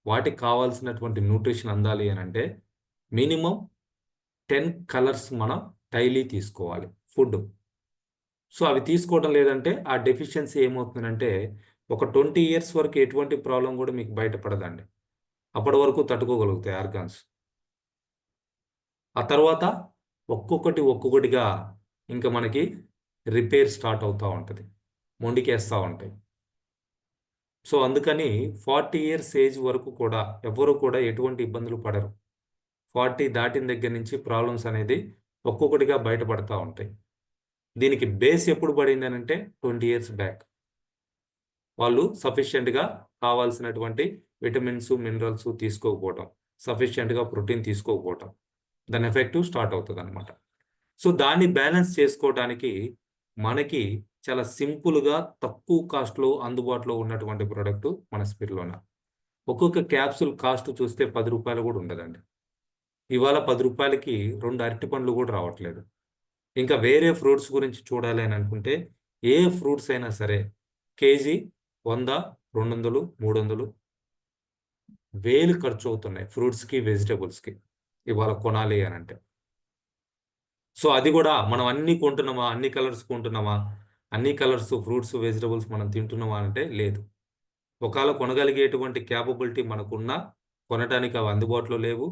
వాటికి కావాల్సినటువంటి న్యూట్రిషన్ అందాలి అనంటే, మినిమమ్ 10 కలర్స్ మనం డైలీ తీసుకోవాలి ఫుడ్. సో, అవి తీసుకోవడం లేదంటే, ఆ డెఫిషియన్సీ ఏమవుతుందంటే, ఒక 20 ఇయర్స్ వరకు ఎటువంటి ప్రాబ్లమ్ గూడా మీకు బయటపడదండి. అప్పటి వరకు తట్టుకోగలుగుతాయి ఆర్గాన్స్. ఆ తర్వాత ఒక్కొక్కటిగా ఇంక మనకి రిపేర్ స్టార్ట్ అవుతా ఉంటది. మొండికేస్తా ఉంటాయి. సో, అందుకని 40 ఇయర్స్ ఏజ్ వరకు కూడా ఎవ్వరు కూడా ఎటువంటి ఇబ్బందులు పడరు. 40 దాటిన దగ్గర నుంచి ప్రాబ్లమ్స్ అనేది ఒక్కొక్కటిగా బయటపడతా ఉంటాయి. దీనికి బేస్ ఎప్పుడు పడిందనంటే 20 ఇయర్స్ బ్యాక్. వాళ్ళు సఫిషియెంట్‌గా కావాల్సినటువంటి విటమిన్స్, మినరల్స్ తీసుకోకపోవటం. సఫిషియెంట్‌గా ప్రోటీన్ తీసుకోకపోవటం. దాని ఎఫెక్ట్ స్టార్ట్ అవుతదనమాట. సో, దాన్ని బ్యాలెన్స్ చేసుకోవటానికి మనకి చాలా సింపుల్‌గా తక్కువ కాస్ట్‌లో అందుబాటులో ఉన్నటువంటి ప్రొడక్ట్ మన స్పిరులినా. ఒక్కొక్క క్యాప్సూల్ కాస్ట్ చూస్తే రూ. 10 కూడా ఉండదండి. ఇవాళ రూ. 10కి 2 అరటి పండ్లు కూడా రావట్లేదు. ఇంకా వేరే ఫ్రూట్స్ గురించి చూడాలి అని అనుకుంటే, ఏ ఫ్రూట్స్ అయినా సరే కేజీ 100, 200, 300 వేలు ఖర్చవుతున్నాయి ఫ్రూట్స్‌కి, వెజిటబుల్స్‌కి ఇవాళ కొనాలి అనంటే. సో, అది గూడా మనం అన్నీ కొంటున్నామా? అన్ని కలర్స్ కొంటున్నామా? అన్ని కలర్స్ ఫ్రూట్స్, వెజిటబుల్స్ మనం తింటున్నామా అంటే లేదు. ఒకాళ కొనగలిగేటువంటి కేపబిలిటీ మనకున్నా, కొనటానికి అవి అందుబాటులో లేవు.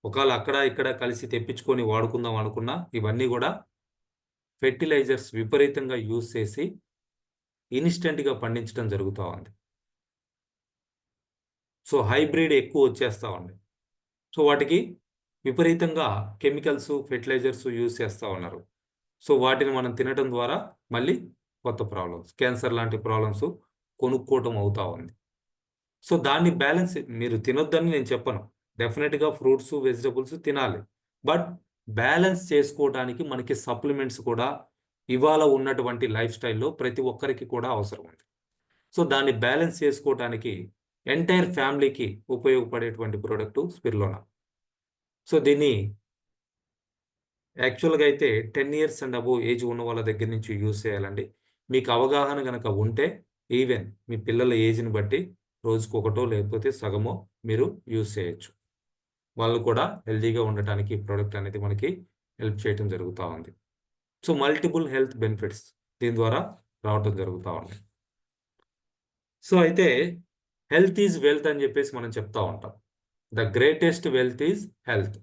ఒకాళ అక్కడ, ఇక్కడ కలిసి తెప్పించుకొని వాడుకుందాం అనుకున్నా, ఇవన్నీ గూడా ఫెర్టిలైజర్స్ విపరీతంగా యూజ్ చేసి ఇన్‌స్టంట్‌గా పండించడం జరుగుతా ఉంది. సో, హైబ్రిడ్ ఎక్కువొచ్చేస్తా ఉంది. సో, వాటికి విపరీతంగా కెమికల్స్, ఫెర్టిలైజర్స్ యూజ్ చేస్తా ఉన్నారు. సో, వాటిని మనం తినటం ద్వారా మళ్ళీ కొత్త ప్రాబ్లమ్స్, క్యాన్సర్ లాంటి ప్రాబ్లమ్స్ కొనుక్కోవటం అవుతా ఉంది. సో, దాన్ని బ్యాలెన్స్ మీరు తినొద్దని నేను చెప్పను. డెఫినిట్‌గా ఫ్రూట్స్, వెజిటబుల్స్ తినాలి. బట్ బ్యాలెన్స్ చేసుకోవటానికి మనకి సప్లిమెంట్స్ కూడా ఇవాళ ఉన్నటువంటి లైఫ్ స్టైల్‌లో ప్రతి ఒక్కరికి కూడా అవసరం ఉంది. సో, దాన్ని బ్యాలెన్స్ చేసుకోవటానికి ఎంటైర్ ఫ్యామిలీకి ఉపయోగపడేటువంటి ప్రొడక్టు స్పిరులినా. సో, దీన్ని యాక్చువల్‌గా అయితే 10 ఇయర్స్ అండ్ అబోవ్ ఏజ్ ఉన్న వాళ్ళ దగ్గర నుంచి యూజ్ చేయాలండి. మీకు అవగాహన గనక ఉంటే ఈవెన్ మీ పిల్లల ఏజ్‌ని బట్టి రోజుకొకటో లేకపోతే సగమో మీరు యూజ్ చేయొచ్చు. వాళ్ళు కూడా హెల్తీగా ఉండటానికి ఈ ప్రొడక్ట్ అనేది మనకి హెల్ప్ చేయటం జరుగుతా ఉంది. సో, మల్టిపుల్ హెల్త్ బెనిఫిట్స్ దీని ద్వారా రావటం జరుగుతా ఉంది. సో, అయితే హెల్త్ ఈజ్ వెల్త్ అని చెప్పేసి మనం చెప్తా ఉంటాం. The greatest wealth is health.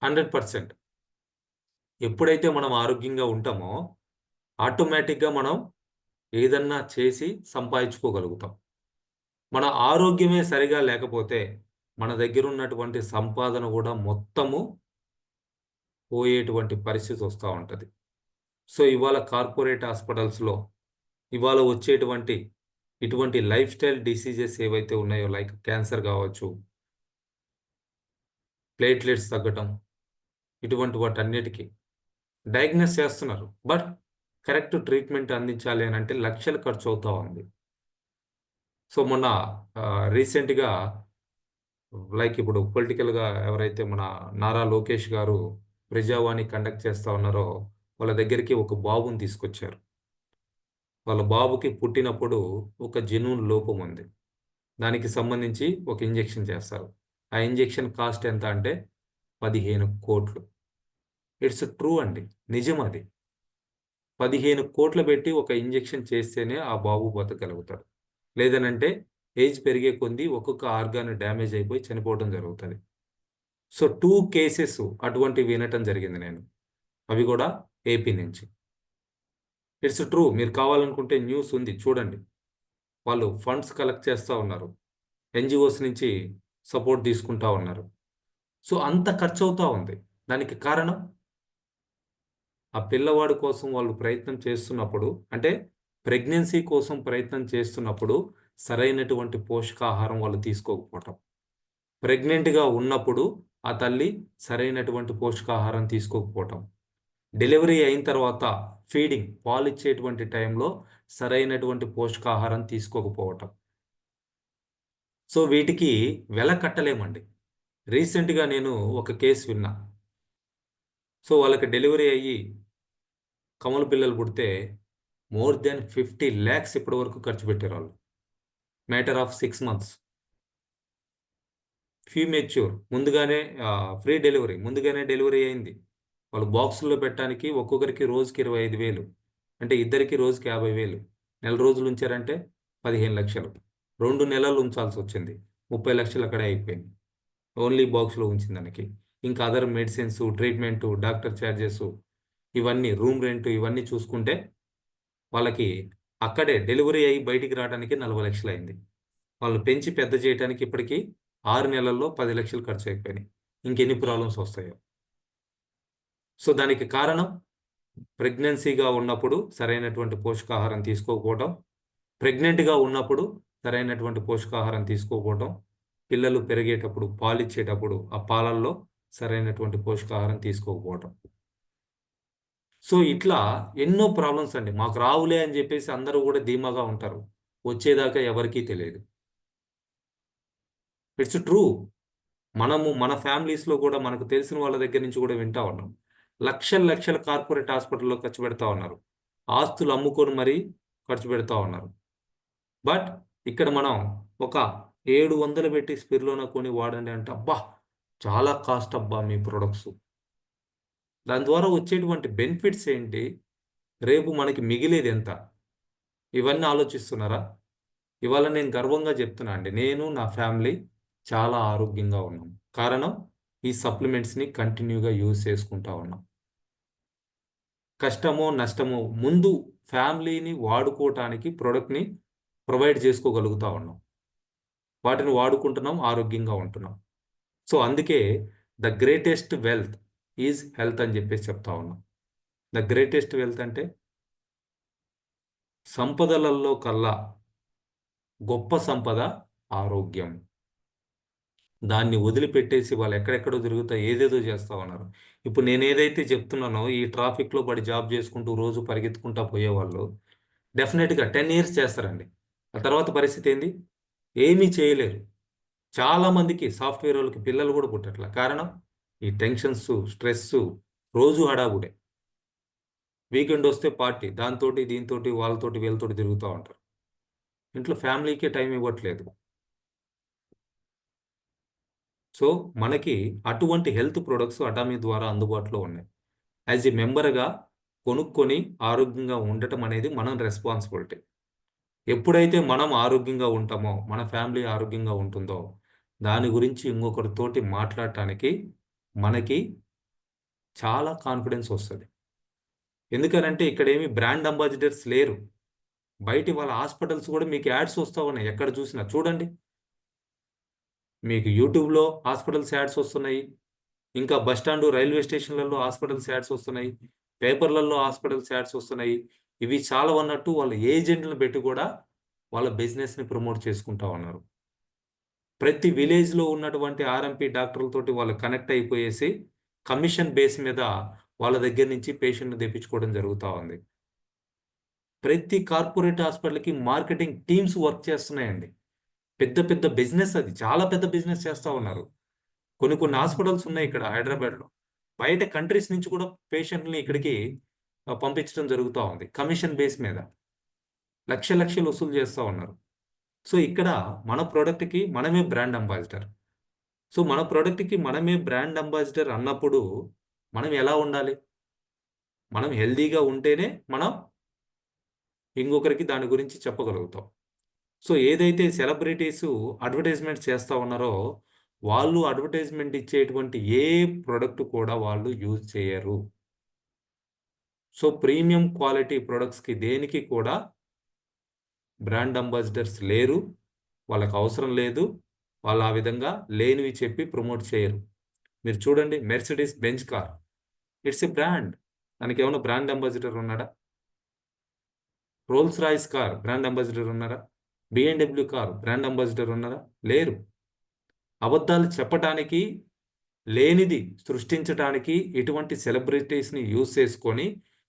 100% ఎప్పుడైతే మనం ఆరోగ్యంగా ఉంటామో ఆటోమేటిక్‌గా మనం ఏదన్నా చేసి సంపాదించుకోగలుగుతాం. మన ఆరోగ్యమే సరిగా లేకపోతే మన దగ్గరున్నటువంటి సంపాదన గూడా మొత్తము పోయేటువంటి పరిస్థితి వస్తా ఉంటది. సో, ఇవాళ కార్పొరేట్ హాస్పిటల్స్‌లో ఇవాళ వచ్చేటువంటి ఇటువంటి లైఫ్ స్టైల్ డిసీజెస్ ఏవైతే ఉన్నాయో లైక్ క్యాన్సర్ గావచ్చు, ప్లేట్‌లెట్స్ తగ్గటం ఇటువంటి వాటన్నిటికి డయాగ్నోస్ చేస్తున్నారు. బట్ కరెక్ట్ ట్రీట్మెంట్ అందించాలి అనంటే లక్షలు ఖర్చవుతా ఉంది. సో, మొన్న రీసెంట్‌గా లైక్ ఇప్పుడు పొలిటికల్‌గా ఎవరైతే మన నారా లోకేష్ గారు ప్రజావాణి కండక్ట్ చేస్తా ఉన్నారో, వాళ్ళ దగ్గరికి ఒక బాబుని తీసుకొచ్చారు. వాళ్ళ బాబుకి పుట్టినప్పుడు ఒక జెన్యూన్ లోపం ఉంది. దానికి సంబంధించి ఒక ఇంజెక్షన్ చేస్తారు. ఆ ఇంజెక్షన్ కాస్ట్ ఎంత అంటే 15,00,00,000. ఇట్స్ ట్రూ అండి. నిజం అది. 15,00,00,000 పెట్టి ఒక ఇంజెక్షన్ చేస్తేనే ఆ బాబు బతకగలుగుతాడు. లేదనంటే ఏజ్ పెరిగే కొద్దీ ఒక్కొక్క ఆర్గాన్ డ్యామేజ్ అయిపోయి చనిపోవడం జరుగుతది. సో, 2 కేసెస్ అటువంటివి వినటం జరిగింది నేను. అవి గూడా ఏపీ నుంచి. It's true. మీరు కావాలనుకుంటే న్యూస్ ఉంది చూడండి. వాళ్ళు ఫండ్స్ కలెక్ట్ చేస్తా ఉన్నారు. ఎన్‌జీఓస్ నుంచి సపోర్ట్ తీసుకుంటా ఉన్నారు. సో, అంత ఖర్చవుతా ఉంది. దానికి కారణం ఆ పిల్లవాడి కోసం వాళ్ళు ప్రయత్నం చేస్తున్నప్పుడు అంటే ప్రెగ్నెన్సీ కోసం ప్రయత్నం చేస్తున్నప్పుడు సరైనటువంటి పోషకాహారం వాళ్ళు తీసుకోకపోవటం. ప్రెగ్నెంట్‌గా ఉన్నప్పుడు ఆ తల్లి సరైనటువంటి పోషకాహారం తీసుకోకపోవటం. డెలివరీ అయిన తర్వాత ఫీడింగ్ పాలిచ్చేటువంటి టైంలో సరైనటువంటి పోషకాహారం తీసుకోకపోవటం. సో, వీటికి వెల కట్టలేమండి. రీసెంట్‌గా నేను ఒక కేస్ విన్నా. సో, వాళ్ళకి డెలివరీ అయ్యి కమల పిల్లలు పుడితే మోర్ దెన్ 50 lakhs ఇప్పటి వరకు ఖర్చు పెట్టారు వాళ్ళు. Matter of 6 months. Few mature ముందుగానే ఫ్రీ డెలివరీ ముందుగానే డెలివరీ అయింది. వాళ్ళు బాక్సుల్లో పెట్టడానికి ఒక్కొక్కరికి రోజుకి 25,000, అంటే ఇద్దరికి రోజుకి 50,000. నెల రోజులు ఉంచారంటే 15 లక్షలు. 2 నెలలు ఉంచాల్సి వచ్చింది. 30 లక్షలు అక్కడే అయిపోయింది ఓన్లీ బాక్స్లో ఉంచిన దానికి. ఇంకా other medicines, treatment, doctor charges, ఇవన్నీ రూమ్ రెంట్, ఇవన్నీ చూసుకుంటే వాళ్ళకి అక్కడే డెలివరీ అయ్యి బయటికి రావడానికి 40 లక్షలు అయింది. వాళ్ళు పెంచి పెద్ద చేయడానికి ఇప్పటికీ 6 నెలల్లో 10 లక్షలు ఖర్చు అయిపోయినాయి. ఇంకెన్ని ప్రాబ్లమ్స్ వస్తాయో. సో దానికి కారణం ప్రెగ్నెన్సీగా ఉన్నప్పుడు సరైనటువంటి పోషకాహారం తీసుకోకపోవడం, ప్రెగ్నెంట్గా ఉన్నప్పుడు సరైనటువంటి పోషకాహారం తీసుకోకపోవడం, పిల్లలు పెరిగేటప్పుడు పాలిచ్చేటప్పుడు ఆ పాలల్లో సరైనటువంటి పోషకాహారం తీసుకోకపోవడం. సో ఇట్లా ఎన్నో ప్రాబ్లమ్స్ అండి. మాకు రావులే అని చెప్పేసి అందరూ కూడా ధీమాగా ఉంటారు. వచ్చేదాకా ఎవరికీ తెలియదు. It's true. మనము మన ఫ్యామిలీస్లో కూడా మనకు తెలిసిన వాళ్ళ దగ్గర నుంచి కూడా వింటా ఉన్నాం. లక్షల లక్షల కార్పొరేట్ హాస్పిటల్లో ఖర్చు పెడతా ఉన్నారు. ఆస్తులు అమ్ముకొని మరీ ఖర్చు పెడతా ఉన్నారు. బట్ ఇక్కడ మనం ఒక 700 పెట్టి స్పిర్లోన కొని వాడండి అంటే అబ్బా చాలా కాస్ట్ అబ్బా మీ ప్రొడక్ట్స్. దాని ద్వారా వచ్చేటువంటి బెనిఫిట్స్ ఏంటి, రేపు మనకి మిగిలేది ఎంత, ఇవన్నీ ఆలోచిస్తున్నారా? ఇవాళ నేను గర్వంగా చెప్తున్నా అండి, నేను నా ఫ్యామిలీ చాలా ఆరోగ్యంగా ఉన్నాం. కారణం ఈ సప్లిమెంట్స్ని కంటిన్యూగా యూజ్ చేసుకుంటా ఉన్నాం. కష్టమో నష్టమో ముందు ఫ్యామిలీని వాడుకోవటానికి ప్రోడక్ట్ని ప్రొవైడ్ చేసుకోగలుగుతా ఉన్నాం. వాటిని వాడుకుంటున్నాం, ఆరోగ్యంగా ఉంటున్నాం. సో అందుకే the greatest wealth is health అని చెప్పేసి చెప్తా ఉన్నాం. ద గ్రేటెస్ట్ వెల్త్ అంటే సంపదలలో కల్లా గొప్ప సంపద ఆరోగ్యం. దాన్ని వదిలిపెట్టేసి వాళ్ళు ఎక్కడెక్కడో తిరుగుతా ఏదేదో చేస్తూ ఉన్నారు. ఇప్పుడు నేను ఏదైతే చెప్తున్నానో ఈ ట్రాఫిక్లో పడి జాబ్ చేసుకుంటూ రోజు పరిగెత్తుకుంటా పోయేవాళ్ళు డెఫినెట్గా 10 years చేస్తారండి. ఆ తర్వాత పరిస్థితి ఏంది? ఏమీ చేయలేరు. చాలామందికి సాఫ్ట్వేర్ వాళ్ళకి పిల్లలు కూడా పుట్టట్ల. కారణం ఈ టెన్షన్స్, స్ట్రెస్, రోజు హడావుడే. వీకెండ్ వస్తే పార్టీ, దాంతోటి దీంతోటి వాళ్ళతోటి వీళ్ళతోటి తిరుగుతూ ఉంటారు. ఇంట్లో ఫ్యామిలీకే టైం ఇవ్వట్లేదు. సో మనకి అటువంటి హెల్త్ ప్రొడక్ట్స్ అటామీ ద్వారా అందుబాటులో ఉన్నాయి. యాజ్ ఎ మెంబర్గా కొనుక్కొని ఆరోగ్యంగా ఉండటం అనేది మనం రెస్పాన్సిబిలిటీ. ఎప్పుడైతే మనం ఆరోగ్యంగా ఉంటామో, మన ఫ్యామిలీ ఆరోగ్యంగా ఉంటుందో, దాని గురించి ఇంకొకరితోటి మాట్లాడటానికి మనకి చాలా కాన్ఫిడెన్స్ వస్తుంది. ఎందుకనంటే ఇక్కడేమి బ్రాండ్ అంబాసిడర్స్ లేరు. బయటి వాళ్ళ హాస్పిటల్స్ కూడా మీకు యాడ్స్ వస్తూ ఉన్నాయి. ఎక్కడ చూసినా చూడండి, మీకు యూట్యూబ్లో హాస్పిటల్స్ యాడ్స్ వస్తున్నాయి. ఇంకా బస్టాండు, రైల్వే స్టేషన్లలో హాస్పిటల్స్ యాడ్స్ వస్తున్నాయి. పేపర్లలో హాస్పిటల్స్ యాడ్స్ వస్తున్నాయి. ఇవి చాలా అన్నట్టు వాళ్ళ ఏజెంట్లను పెట్టి కూడా వాళ్ళ బిజినెస్ని ప్రమోట్ చేసుకుంటా ఉన్నారు. ప్రతి విలేజ్లో ఉన్నటువంటి ఆర్ఎంపీ డాక్టర్లతోటి వాళ్ళు కనెక్ట్ అయిపోయేసి కమిషన్ బేస్ మీద వాళ్ళ దగ్గర నుంచి పేషెంట్ని తెప్పించుకోవడం జరుగుతూ ఉంది. ప్రతి కార్పొరేట్ హాస్పిటల్కి మార్కెటింగ్ టీమ్స్ వర్క్ చేస్తున్నాయండి. పెద్ద పెద్ద బిజినెస్, అది చాలా పెద్ద బిజినెస్ చేస్తూ ఉన్నారు. కొన్ని హాస్పిటల్స్ ఉన్నాయి ఇక్కడ హైదరాబాద్లో. బయట కంట్రీస్ నుంచి కూడా పేషెంట్ని ఇక్కడికి పంపించడం జరుగుతూ ఉంది. కమిషన్ బేస్ మీద లక్షలు వసూలు చేస్తూ ఉన్నారు. సో ఇక్కడ మన ప్రోడక్ట్కి మనమే బ్రాండ్ అంబాసిడర్. సో మన ప్రోడక్ట్కి మనమే బ్రాండ్ అంబాసిడర్ అన్నప్పుడు మనం ఎలా ఉండాలి? మనం హెల్దీగా ఉంటేనే మనం ఇంకొకరికి దాని గురించి చెప్పగలుగుతాం. సో ఏదైతే సెలబ్రిటీస్ అడ్వర్టైజ్మెంట్ చేస్తూ ఉన్నారో వాళ్ళు అడ్వర్టైజ్మెంట్ ఇచ్చేటువంటి ఏ ప్రోడక్ట్ కూడా వాళ్ళు యూజ్ చేయరు. సో ప్రీమియం క్వాలిటీ ప్రొడక్ట్స్కి దేనికి కూడా బ్రాండ్ అంబాసిడర్స్ లేరు, వాళ్ళకి అవసరం లేదు. వాళ్ళు ఆ విధంగా లేనివి చెప్పి ప్రమోట్ చేయరు. మీరు చూడండి, Mercedes Benz car, it's a brand. దానికి ఏమైనా బ్రాండ్ అంబాసిడర్ ఉన్నాడా? Rolls Royce car brand ambassador ఉన్నారా? బిఎండబ్ల్యూ కార్ బ్రాండ్ అంబాసిడర్ ఉన్నారా? లేరు. అబద్ధాలు చెప్పటానికి, లేనిది సృష్టించడానికి ఇటువంటి సెలబ్రిటీస్ని యూజ్ చేసుకొని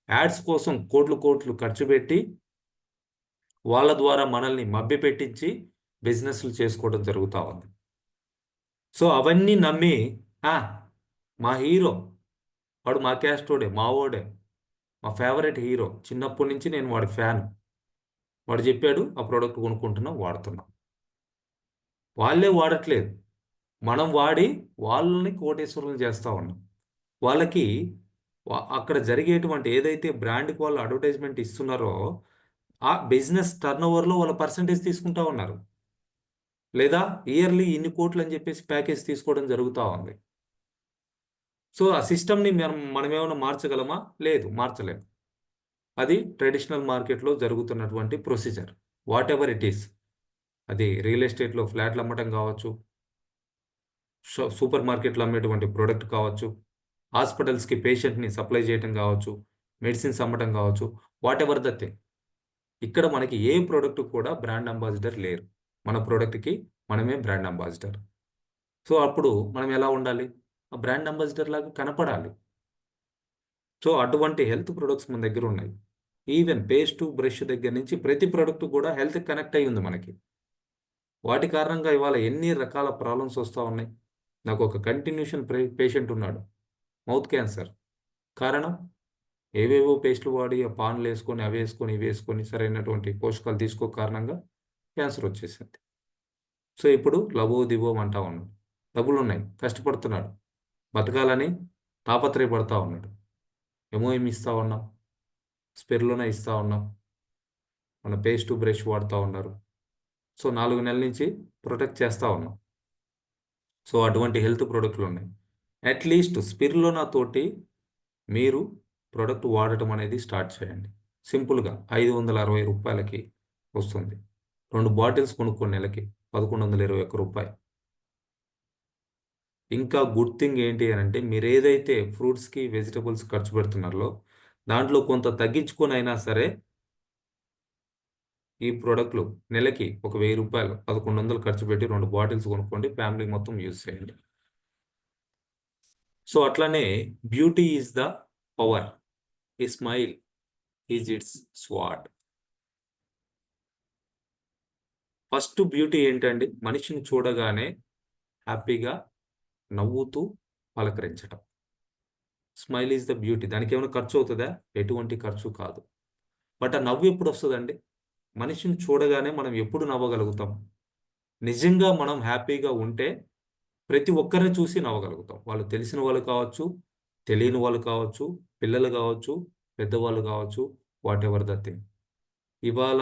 యాడ్స్ కోసం కోట్లు ఖర్చు పెట్టి వాళ్ళ ద్వారా మనల్ని మభ్యపెట్టించి బిజినెస్లు చేసుకోవడం జరుగుతూ ఉంది. సో అవన్నీ నమ్మి మా హీరో వాడు మా క్యాస్టోడే, మా ఓడే, మా ఫేవరెట్ హీరో. చిన్నప్పటి నుంచి నేను వాడి ఫ్యాన్. వాడు చెప్పాడు, ఆ ప్రోడక్ట్ కొనుక్కుంటున్నాం, వాడుతున్నాం. వాళ్ళే వాడట్లేదు. మనం వాడి వాళ్ళని కోటేశ్వరులను చేస్తా ఉన్నాం. వాళ్ళకి అక్కడ జరిగేటువంటి ఏదైతే బ్రాండ్‌కి వాళ్ళు అడ్వర్టైజ్‌మెంట్ ఇస్తున్నారో, ఆ బిజినెస్ టర్నోవర్‌లో వాళ్ళ పర్సెంటేజ్ తీసుకుంటా ఉన్నారు. లేదా ఇయర్‌లీ ఇన్ని కోట్లు అని చెప్పేసి ప్యాకేజ్ తీసుకోవడం జరుగుతా ఉంది. సో, ఆ సిస్టమ్‌ని మనమేమన్నా మార్చగలమా? లేదు, మార్చలేం. అది ట్రెడిషనల్ మార్కెట్‌లో జరుగుతున్నటువంటి ప్రొసీజర్. Whatever it is. అది రియల్ ఎస్టేట్‌లో ఫ్లాట్‌లు అమ్మటం కావచ్చు, సూపర్ మార్కెట్‌లో అమ్మేటువంటి ప్రొడక్ట్ కావచ్చు, హాస్పిటల్స్‌కి పేషెంట్‌ని సప్లై చేయటం కావచ్చు, మెడిసిన్స్ అమ్మటం కావచ్చు, వాటెవర్ ద థింగ్. ఇక్కడ మనకి ఏ ప్రొడక్ట్ కూడా బ్రాండ్ అంబాసిడర్ లేరు. మన ప్రొడక్ట్‌కి మనమే బ్రాండ్ అంబాసిడర్. సో, అప్పుడు మనం ఎలా ఉండాలి? ఆ బ్రాండ్ అంబాసిడర్ లాగా కనపడాలి. సో, అటువంటి హెల్త్ ప్రొడక్ట్స్ మన దగ్గరున్నాయి. ఈవెన్ పేస్ట్, బ్రష్ దగ్గర నుంచి ప్రతి ప్రొడక్ట్ కూడా హెల్త్‌కి కనెక్ట్ అయ్యి ఉంది మనకి. వాటి కారణంగా ఇవాళ ఎన్ని రకాల ప్రాబ్లమ్స్ వస్తా ఉన్నాయి. నాకొక కంటిన్యూషన్ పేషెంట్ ఉన్నాడు. Mouth cancer. కారణం? ఏవేవో పేస్టులు వాడి, ఆ పాన్లేసుకొని, అవేసుకొని, ఇవేసుకొని సరైనటువంటి పోషకాలు తీసుకోక కారణంగా క్యాన్సర్ వచ్చేసింది. సో, ఇప్పుడు లబోదిబోం అంటా ఉన్నాడు. డబ్బులున్నాయి, కష్టపడుతున్నాడు. బతకాలని తాపత్రయపడతా ఉన్నాడు. ఎమోయిమ్ ఇస్తా ఉన్నాం. స్పెర్లోనా ఇస్తా ఉన్నాం. మన పేస్టు, బ్రష్ వాడుతా ఉన్నారు. సో, 4 నెలల నుంచి ప్రొటెక్ట్ చేస్తా ఉన్నాం. సో, అటువంటి హెల్త్ ప్రొడక్ట్‌లున్నాయి. అట్‌లీస్ట్ స్పిరులినా తోటి మీరు ప్రొడక్ట్ వాడటం అనేది స్టార్ట్ చేయండి. సింపుల్‌గా రూ. 560కి వస్తుంది. 2 బాటిల్స్ కొనుక్కోండి నెలకి. రూ. 1121. ఇంకా గుడ్ థింగ్ ఏంటి అనంటే మీరేదైతే ఫ్రూట్స్‌కి, వెజిటబుల్స్ ఖర్చు పెడుతున్నారో దాంట్లో కొంత తగ్గించుకొనైనా సరే ఈ ప్రొడక్ట్‌లు నెలకి ఒక రూ. 1000, 1100 ఖర్చు పెట్టి 2 బాటిల్స్ కొనుక్కోండి. ఫ్యామిలీ మొత్తం యూజ్ చేయండి. సో, అట్లనే beauty is the power. A smile is its sword. First beauty ఏంటండి? మనిషిని చూడగానే హ్యాపీగా నవ్వుతూ పలకరించటం. Smile is the beauty. దానికేమైనా ఖర్చవుతదా? ఎటువంటి ఖర్చు కాదు. బట్ ఆ నవ్వు ఎప్పుడొస్తదండి? మనిషిని చూడగానే మనం ఎప్పుడు నవ్వగలుగుతాం? నిజంగా మనం హ్యాపీగా ఉంటే ప్రతి ఒక్కరిని చూసి నవ్వగలుగుతాం. వాళ్ళు తెలిసిన వాళ్ళు కావచ్చు, తెలియని వాళ్ళు కావచ్చు, పిల్లలు కావచ్చు, పెద్దవాళ్ళు కావచ్చు, వాటెవర్ ద థింగ్. ఇవాళ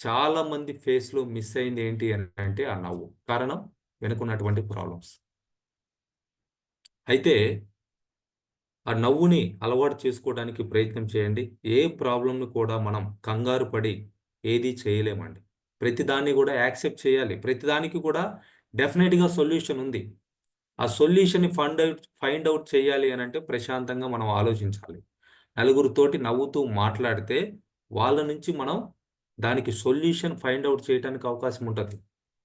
చాలామంది ఫేస్‌లో మిస్ అయింది ఏంటి అనంటే ఆ నవ్వు. కారణం వెనుకున్నటువంటి ప్రాబ్లమ్స్. అయితే ఆ నవ్వుని అలవాటు చేసుకోవడానికి ప్రయత్నం చేయండి. ఏ ప్రాబ్లమ్‌ని కూడా మనం కంగారు పడి ఏది చేయలేమండి. ప్రతిదాన్ని గూడా యాక్సెప్ట్ చేయాలి. ప్రతిదానికి కూడా డెఫినిట్‌గా సొల్యూషన్ ఉంది. ఆ సొల్యూషన్‌ని ఫైండ్ ఔట్ చేయాలి అనంటే ప్రశాంతంగా మనం ఆలోచించాలి. నలుగురితోటి నవ్వుతూ మాట్లాడితే వాళ్ళ నుంచి మనం దానికి సొల్యూషన్ ఫైండ్ ఔట్ చేయటానికి అవకాశం ఉంటది.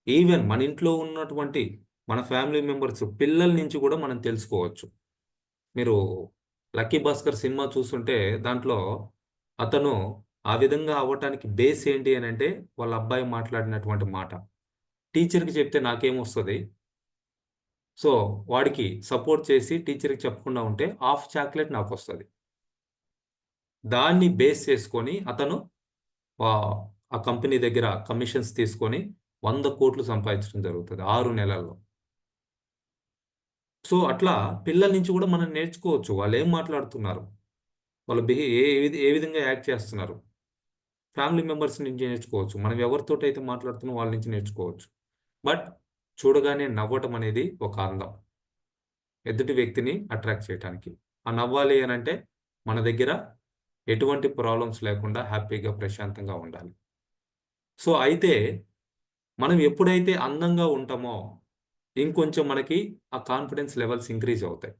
ఈవెన్ మన ఇంట్లో ఉన్నటువంటి మన ఫ్యామిలీ మెంబర్స్ పిల్లల నుంచి కూడా మనం తెలుసుకోవచ్చు. మీరు 'లక్కీ భాస్కర్' సినిమా చూసుంటే దాంట్లో అతను ఆ విధంగా అవ్వటానికి బేస్ ఏంటి అనంటే వాళ్ళ అబ్బాయి మాట్లాడినటువంటి మాట. టీచర్‌కి చెప్తే నాకేమొస్తది? సో, వాడికి సపోర్ట్ చేసి టీచర్‌కి చెప్పకుండా ఉంటే హాఫ్ చాక్లేట్ నాకొస్తది. దాన్ని బేస్ చేసుకొని అతను ఆహ్, ఆ కంపెనీ దగ్గర కమిషన్స్ తీసుకొని 100,00,00,000 సంపాదించడం జరుగుతది 6 నెలల్లో. సో, అట్లా పిల్లల నుంచి కూడా మనం నేర్చుకోవచ్చు. వాళ్ళేం మాట్లాడుతున్నారు? వాళ్ళ ఏ విధంగా యాక్ట్ చేస్తున్నారు? ఫ్యామిలీ మెంబర్స్ నుంచి నేర్చుకోవచ్చు. మనం ఎవరితోటైతే మాట్లాడుతున్నామో వాళ్ళ నుంచి నేర్చుకోవచ్చు. బట్ చూడగానే నవ్వటం అనేది ఒక అందం. ఎదుటి వ్యక్తిని అట్రాక్ట్ చేయటానికి. ఆ నవ్వాలి అనంటే మన దగ్గర ఎటువంటి ప్రాబ్లమ్స్ లేకుండా హ్యాపీగా, ప్రశాంతంగా ఉండాలి. సో, అయితే మనం ఎప్పుడైతే అందంగా ఉంటామో, ఇంకొంచెం మనకి ఆ కాన్ఫిడెన్స్ లెవెల్స్ ఇంక్రీజ్ అవుతాయి.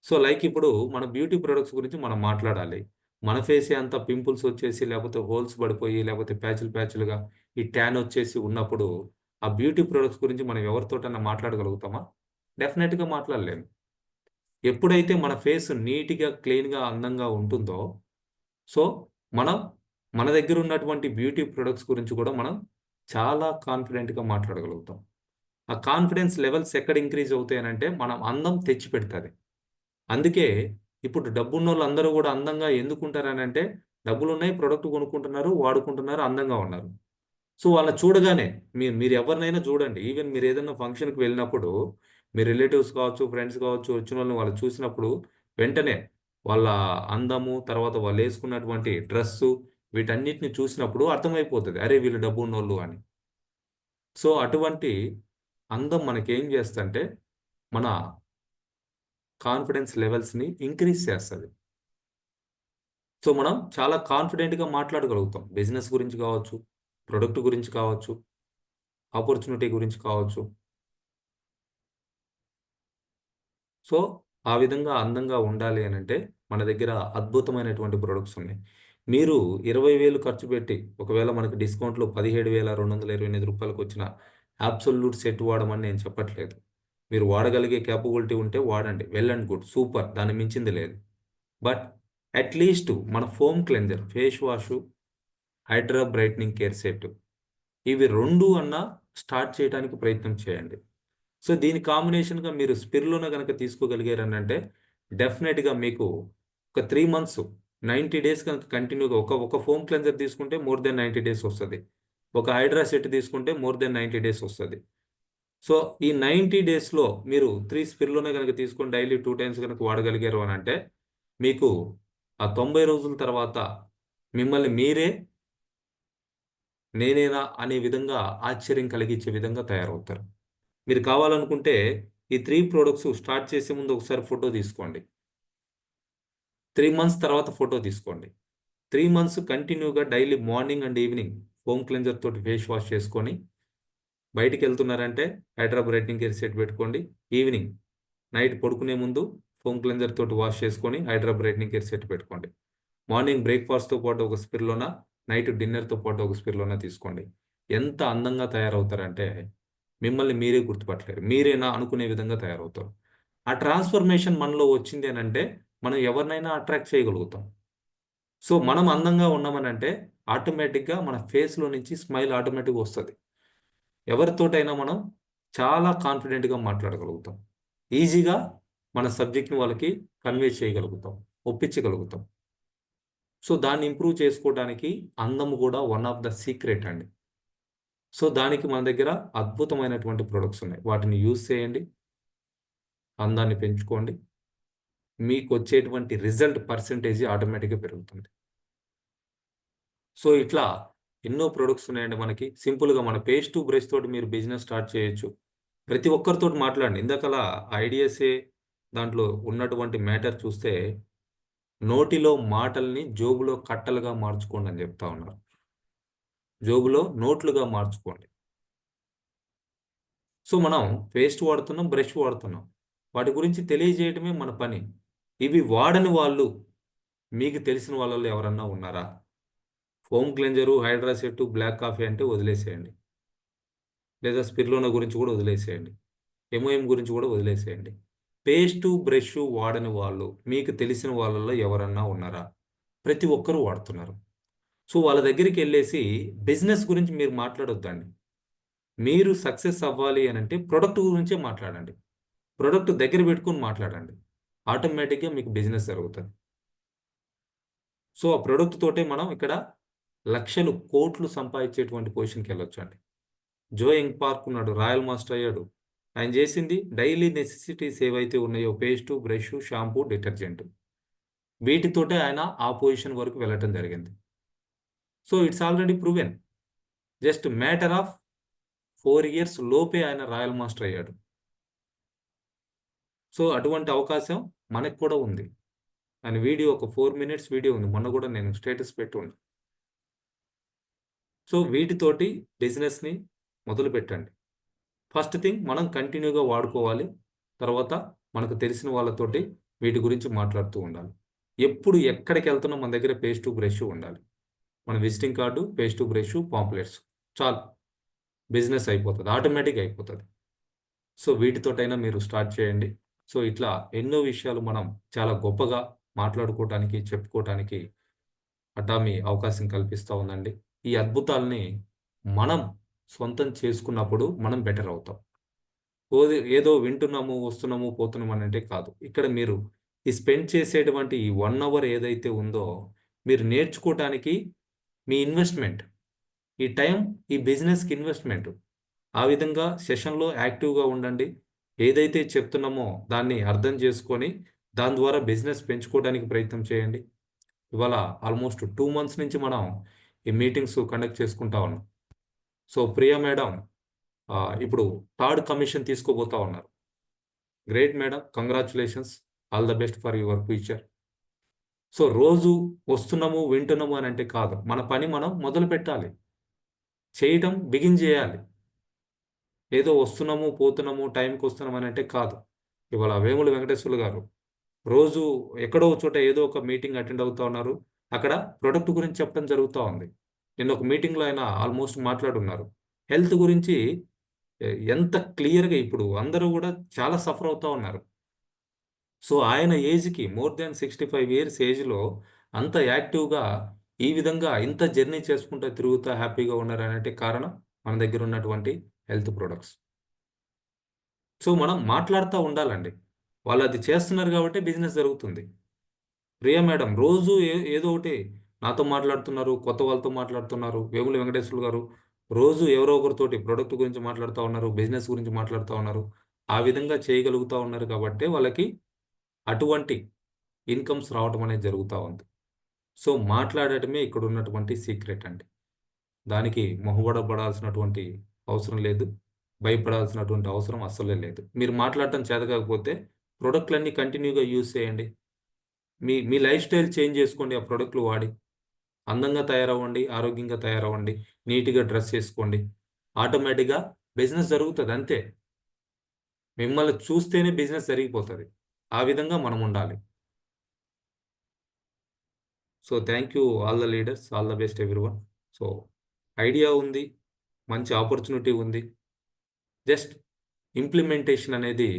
సో, లైక్ ఇప్పుడు మన బ్యూటీ ప్రొడక్ట్స్ గురించి మనం మాట్లాడాలి. మన ఫేసే అంతా పింపుల్స్ వచ్చేసి, లేపోతే హోల్స్ పడిపోయి, లేపోతే ప్యాచులు ప్యాచులుగా ఈ ట్యాన్ వచ్చేసి ఉన్నప్పుడు, ఆ బ్యూటీ ప్రొడక్ట్స్ గురించి మనం ఎవరితోటన్నా మాట్లాడగలుగుతామా? డెఫినెట్‌గా మాట్లాడలేము. ఎప్పుడైతే మన ఫేస్ నీట్‌గా, క్లీన్‌గా, అందంగా ఉంటుందో, సో, మనం మన దగ్గరున్నటువంటి బ్యూటీ ప్రొడక్ట్స్ గురించి కూడా మనం చాలా కాన్ఫిడెంట్‌గా మాట్లాడగలుగుతాం. ఆ కాన్ఫిడెన్స్ లెవెల్స్ ఎక్కడ ఇంక్రీజ్ అవుతాయనంటే, మనం అందం తెచ్చిపెడతది. అందుకే ఇప్పుడు డబ్బున్నోళ్ళు అందరూ కూడా అందంగా ఎందుకుంటారని అంటే, డబ్బులున్నాయి, ప్రొడక్ట్ కొనుక్కుంటున్నారు, వాడుకుంటున్నారు, అందంగా ఉన్నారు. సో, వాళ్ళని చూడగానే మీరు ఎవరినైనా చూడండి. ఈవెన్ మీరేదైనా ఫంక్షన్‌కి వెళ్ళినప్పుడు, మీ రిలేటివ్స్ కావచ్చు, ఫ్రెండ్స్ కావచ్చు, వచ్చినోళ్ళని వాళ్ళు చూసినప్పుడు వెంటనే వాళ్ళ అందము, తర్వాత వాళ్ళేసుకున్నటువంటి డ్రెస్సు, వీటన్నిటిని చూసినప్పుడు అర్థమైపోతది. అరే! వీళ్ళు డబ్బున్నోళ్ళు అని. సో, అటువంటి అందం మనకేం చేస్తదంటే, మన కాన్ఫిడెన్స్ లెవెల్స్‌ని ఇంక్రీజ్ చేస్తది. సో, మనం చాలా కాన్ఫిడెంట్‌గా మాట్లాడగలుగుతాం. బిజినెస్ గురించి కావచ్చు, ప్రొడక్ట్ గురించి కావచ్చు, ఆపర్చునిటీ గురించి కావచ్చు. సో, ఆ విధంగా అందంగా ఉండాలి అనంటే, మన దగ్గర అద్భుతమైనటువంటి ప్రొడక్ట్స్ ఉన్నాయి. మీరు 20,000 ఖర్చు పెట్టి, ఒకవేళ మనకు డిస్కౌంట్‌లో రూ. 17,228 వచ్చిన అబ్సొల్యూట్ సెట్ వాడమని నేను చెప్పట్లేదు. మీరు వాడగలిగే కేపబిలిటీ ఉంటే వాడండి. Well and good. సూపర్. దాన్ని మించింది లేదు. బట్ అట్‌లీస్ట్ మన foam cleanser, face wash, hydra brightening care set ఇవి 2 అన్నా స్టార్ట్ చేయడానికి ప్రయత్నం చేయండి. సో, దీని కాంబినేషన్‌గా మీరు స్పిరులినా గనక తీసుకోగలిగారనంటే, డెఫినెట్‌గా మీకు ఒక 3 మంత్స్, 90 డేస్ గనక కంటిన్యూగా ఒక ఫోమ్ క్లెన్జర్ తీసుకుంటే మోర్ దెన్ 90 డేస్ వస్తది. ఒక హైడ్రా సెట్ తీసుకుంటే మోర్ దెన్ 90 డేస్ వస్తది. సో, ఈ 90 డేస్‌లో మీరు 3 స్పిరులినా గనక తీసుకొని డైలీ 2 టైమ్స్ గనక వాడగలిగారు అనంటే, మీకు ఆ 90 రోజుల తర్వాత మిమ్మల్ని మీరే నేనేనా అనే విధంగా ఆశ్చర్యం కలిగించే విధంగా తయారవుతారు. మీరు కావాలనుకుంటే ఈ 3 ప్రొడక్ట్స్ స్టార్ట్ చేసే ముందు ఒకసారి ఫోటో తీసుకోండి. 3 మంత్స్ తర్వాత ఫోటో తీసుకోండి. 3 మంత్స్ కంటిన్యూగా daily morning and evening foam cleanser తోటి ఫేస్ వాష్ చేసుకొని, బయటికెళ్తున్నారంటే హైడ్రా బ్రైట్నింగ్ కేర్ సెట్ పెట్టుకోండి. ఈవినింగ్ నైట్ పడుకునే ముందు ఫోమ్ క్లెన్జర్ తోటి వాష్ చేసుకొని హైడ్రా బ్రైట్నింగ్ కేర్ సెట్ పెట్టుకోండి. మార్నింగ్ బ్రేక్‌ఫాస్ట్‌తో పాటు ఒక స్పిరులినా, నైట్ డిన్నర్‌తో పాటు ఒక స్పిరులినా తీసుకోండి. ఎంత అందంగా తయారవుతారంటే, మిమ్మల్ని మీరే గుర్తుపట్టలేరు. మీరేనా అనుకునే విధంగా తయారవుతారు. ఆ ట్రాన్స్‌ఫర్మేషన్ మనలో వచ్చింది అనంటే, మనం ఎవరినైనా అట్రాక్ట్ చేయగలుగుతాం. సో, మనం అందంగా ఉన్నామనంటే, ఆటోమేటిక్‌గా మన ఫేస్‌లో నుంచి స్మైల్ ఆటోమేటిక్‌గా వస్తది. ఎవరితోటైనా మనం చాలా కాన్ఫిడెంట్‌గా మాట్లాడగలుగుతాం. ఈజీగా మన సబ్జెక్ట్‌ని వాళ్ళకి కన్వే చేయగలుగుతాం. ఒప్పించగలుగుతాం. సో, దాన్ని ఇంప్రూవ్ చేసుకోవడానికి అందం గూడా వన్ ఆఫ్ ద సీక్రెట్ అండి. సో, దానికి మన దగ్గర అద్భుతమైనటువంటి ప్రొడక్ట్స్ ఉన్నాయి. వాటిని యూజ్ చేయండి. అందాన్ని పెంచుకోండి. మీకొచ్చేటువంటి రిజల్ట్ పర్సెంటేజ్ ఆటోమేటిక్‌గా పెరుగుతుంది. సో, ఇట్లా ఎన్నో ప్రొడక్ట్స్ ఉన్నాయండి మనకి. సింపుల్‌గా మన పేస్ట్ టు బ్రష్ తోటి మీరు బిజినెస్ స్టార్ట్ చేయొచ్చు. ప్రతి ఒక్కరితోటి మాట్లాడండి. ఇందాకలా ఐడియాసే దాంట్లో ఉన్నటువంటి మ్యాటర్ చూస్తే, నోటిలో మాటల్ని జోబులో కట్టలుగా మార్చుకోండని జెప్తా ఉన్నారు. జోబులో నోట్లుగా మార్చుకోండి. సో, మనం పేస్ట్ వాడుతున్నాం, బ్రష్ వాడుతున్నాం. వాటి గురించి తెలియజేయటమే మన పని. ఇవి వాడని వాళ్ళు మీకు తెలిసిన వాళ్ళలో ఎవరన్నా ఉన్నారా? Foam cleanser, hydra set, black coffee అంటే వదిలేసేయండి. లేదా స్పిరులినా గురించి కూడా వదిలేసేయండి. ఎంఓఎం గురించి కూడా వదిలేసేయండి. పేస్టు, బ్రషు వాడని వాళ్ళు మీకు తెలిసిన వాళ్ళలో ఎవరన్నా ఉన్నారా? ప్రతి ఒక్కరు వాడుతున్నారు. సో, వాళ్ళ దగ్గరికెళ్ళేసి బిజినెస్ గురించి మీరు మాట్లాడొద్దండి. మీరు సక్సెస్ అవ్వాలి అనంటే ప్రొడక్ట్ గురించే మాట్లాడండి. ప్రొడక్ట్ దగ్గర పెట్టుకొని మాట్లాడండి. ఆటోమేటిక్‌గా మీకు బిజినెస్ జరుగుతది. సో, ఆ ప్రొడక్ట్ తోటే మనం ఇక్కడ లక్షలు, కోట్లు సంపాదించేటువంటి పొజిషన్‌కెళ్ళొచ్చండి. జో ఇంగ్ పార్క్ ఉన్నాడు. రాయల్ మాస్టర్ అయ్యాడు. ఆయన చేసింది డైలీ నెసెసిటీస్ ఏవైతే ఉన్నాయో పేస్టు, బ్రషు, షాంపూ, డిటర్జెంట్. వీటితోటే ఆయన ఆ పొజిషన్ వరకు వెళ్ళటం జరిగింది. So, it's already proven. Just matter of 4 years లోపే ఆయన రాయల్ మాస్టర్ అయ్యాడు. సో, అటువంటి అవకాశం మనకు కూడా ఉంది. ఆయన వీడియో ఒక 4 మినిట్స్ వీడియో ఉంది. మొన్న గూడా నేను స్టేటస్ పెట్టుండే. సో, వీటితోటి బిజినెస్‌ని మొదలుపెట్టండి. ఫస్ట్ థింగ్ మనం కంటిన్యూగా వాడుకోవాలి. తర్వాత మనకు తెలిసిన వాళ్ళతోటి వీటి గురించి మాట్లాడుతూ ఉండాలి. ఎప్పుడు ఎక్కడికెళ్తున్నా మన దగ్గర పేస్టు, బ్రషు ఉండాలి. మన visiting card, paste, brush, pamphlets చాలు. బిజినెస్ అయిపోతది. ఆటోమేటిక్‌గా అయిపోతది. సో, వీటితోటైనా మీరు స్టార్ట్ చేయండి. సో, ఇట్లా ఎన్నో విషయాలు మనం చాలా గొప్పగా మాట్లాడుకోవటానికి, చెప్పుకోవటానికి అటామీ అవకాశం కల్పిస్తా ఉందండి. ఈ అద్భుతాల్ని మనం సొంతం చేసుకున్నప్పుడు మనం బెటర్ అవుతాం. ఏదో వింటున్నాము, వస్తున్నాము, పోతున్నాము అనంటే కాదు. ఇక్కడ మీరు ఈ స్పెండ్ చేసేటువంటి ఈ 1 అవర్ ఏదైతే ఉందో మీరు నేర్చుకోవటానికి మీ ఇన్వెస్ట్మెంట్. ఈ టైం ఈ బిజినెస్‌కి ఇన్వెస్ట్మెంట్. ఆ విధంగా సెషన్‌లో యాక్టివ్‌గా ఉండండి. ఏదైతే చెప్తున్నామో దాన్ని అర్థం చేసుకొని దాని ద్వారా బిజినెస్ పెంచుకోవడానికి ప్రయత్నం చేయండి. ఇవాళ ఆల్మోస్ట్ 2 మంత్స్ నుంచి మనం ఈ మీటింగ్స్ కండక్ట్ చేసుకుంటా ఉన్నాం. సో ప్రియా మేడం ఇప్పుడు థర్డ్ కమిషన్ తీసుకోబోతా ఉన్నారు. Great madam, congratulations. All the best for your future. So రోజు వస్తున్నాము, వింటున్నాము అని అంటే కాదు. మన పని మనం మొదలుపెట్టాలి. చేయటం బిగిన్ చేయాలి. ఏదో వస్తున్నాము, పోతున్నాము, టైంకి వస్తున్నాము అని అంటే కాదు. ఇవాళ వేముల వెంకటేశ్వర్లు గారు రోజు ఎక్కడో ఒక చోట ఏదో ఒక మీటింగ్ అటెండ్ అవుతా ఉన్నారు. అక్కడ ప్రొడక్ట్ గురించి చెప్పడం జరుగుతా ఉంది. నిన్న ఒక మీటింగ్‌లో ఆయన ఆల్మోస్ట్ మాట్లాడున్నారు. హెల్త్ గురించి ఎంత క్లియర్‌గా ఇప్పుడు అందరూ గూడా చాలా సఫర్ అవుతా ఉన్నారు. సో ఆయన ఏజ్‌కి మోర్ దాన్ 65 ఇయర్స్ ఏజ్‌లో అంత యాక్టివ్‌గా ఈ విధంగా ఇంత జర్నీ చేసుకుంటా తిరుగుతా హ్యాపీగా ఉన్నారనంటే కారణం మన దగ్గర ఉన్నటువంటి హెల్త్ ప్రొడక్ట్స్. సో మనం మాట్లాడుతా ఉండాలండి. వాళ్ళది చేస్తున్నారు గాబట్టే బిజినెస్ జరుగుతుంది. ప్రియా మేడం రోజు ఏదో ఒకటి నాతో మాట్లాడుతున్నారు, కొత్త వాళ్ళతో మాట్లాడుతున్నారు. వేముల వెంకటేశ్వర్లు గారు రోజు ఎవరో ఒకరితోటి ప్రొడక్ట్ గురించి మాట్లాడుతా ఉన్నారు, బిజినెస్ గురించి మాట్లాడుతా ఉన్నారు. ఆ విధంగా చేయగలుగుతా ఉన్నారు కాబట్టే వాళ్ళకి అటువంటి ఇన్‌కమ్స్ రావటం అనేది జరుగుతా ఉంది. సో మాట్లాడటమే ఇక్కడ ఉన్నటువంటి సీక్రెట్ అండి. దానికి మొహమాట పడాల్సినటువంటి అవసరం లేదు. భయపడాల్సినటువంటి అవసరం అస్సలే లేదు. మీరు మాట్లాడటం చేత కాకపోతే ప్రొడక్ట్‌లన్నీ కంటిన్యూ‌గా యూజ్ చేయండి. మీ మీ లైఫ్ స్టైల్ చేంజ్ చేసుకోండి ఆ ప్రొడక్ట్‌లు వాడి. అందంగా తయారవ్వండి, ఆరోగ్యంగా తయారవ్వండి, నీట్‌గా డ్రెస్ చేసుకోండి. ఆటోమేటిక్‌గా బిజినెస్ జరుగుతది అంతే. మిమ్మల్ని చూస్తేనే బిజినెస్ జరిగిపోతది. ఆ విధంగా మనం ఉండాలి. So thank you all the leaders. All the best everyone. So idea ఉంది. మంచి ఆపర్చునిటీ ఉంది. జస్ట్ ఇంప్లిమెంటేషన్ అనేది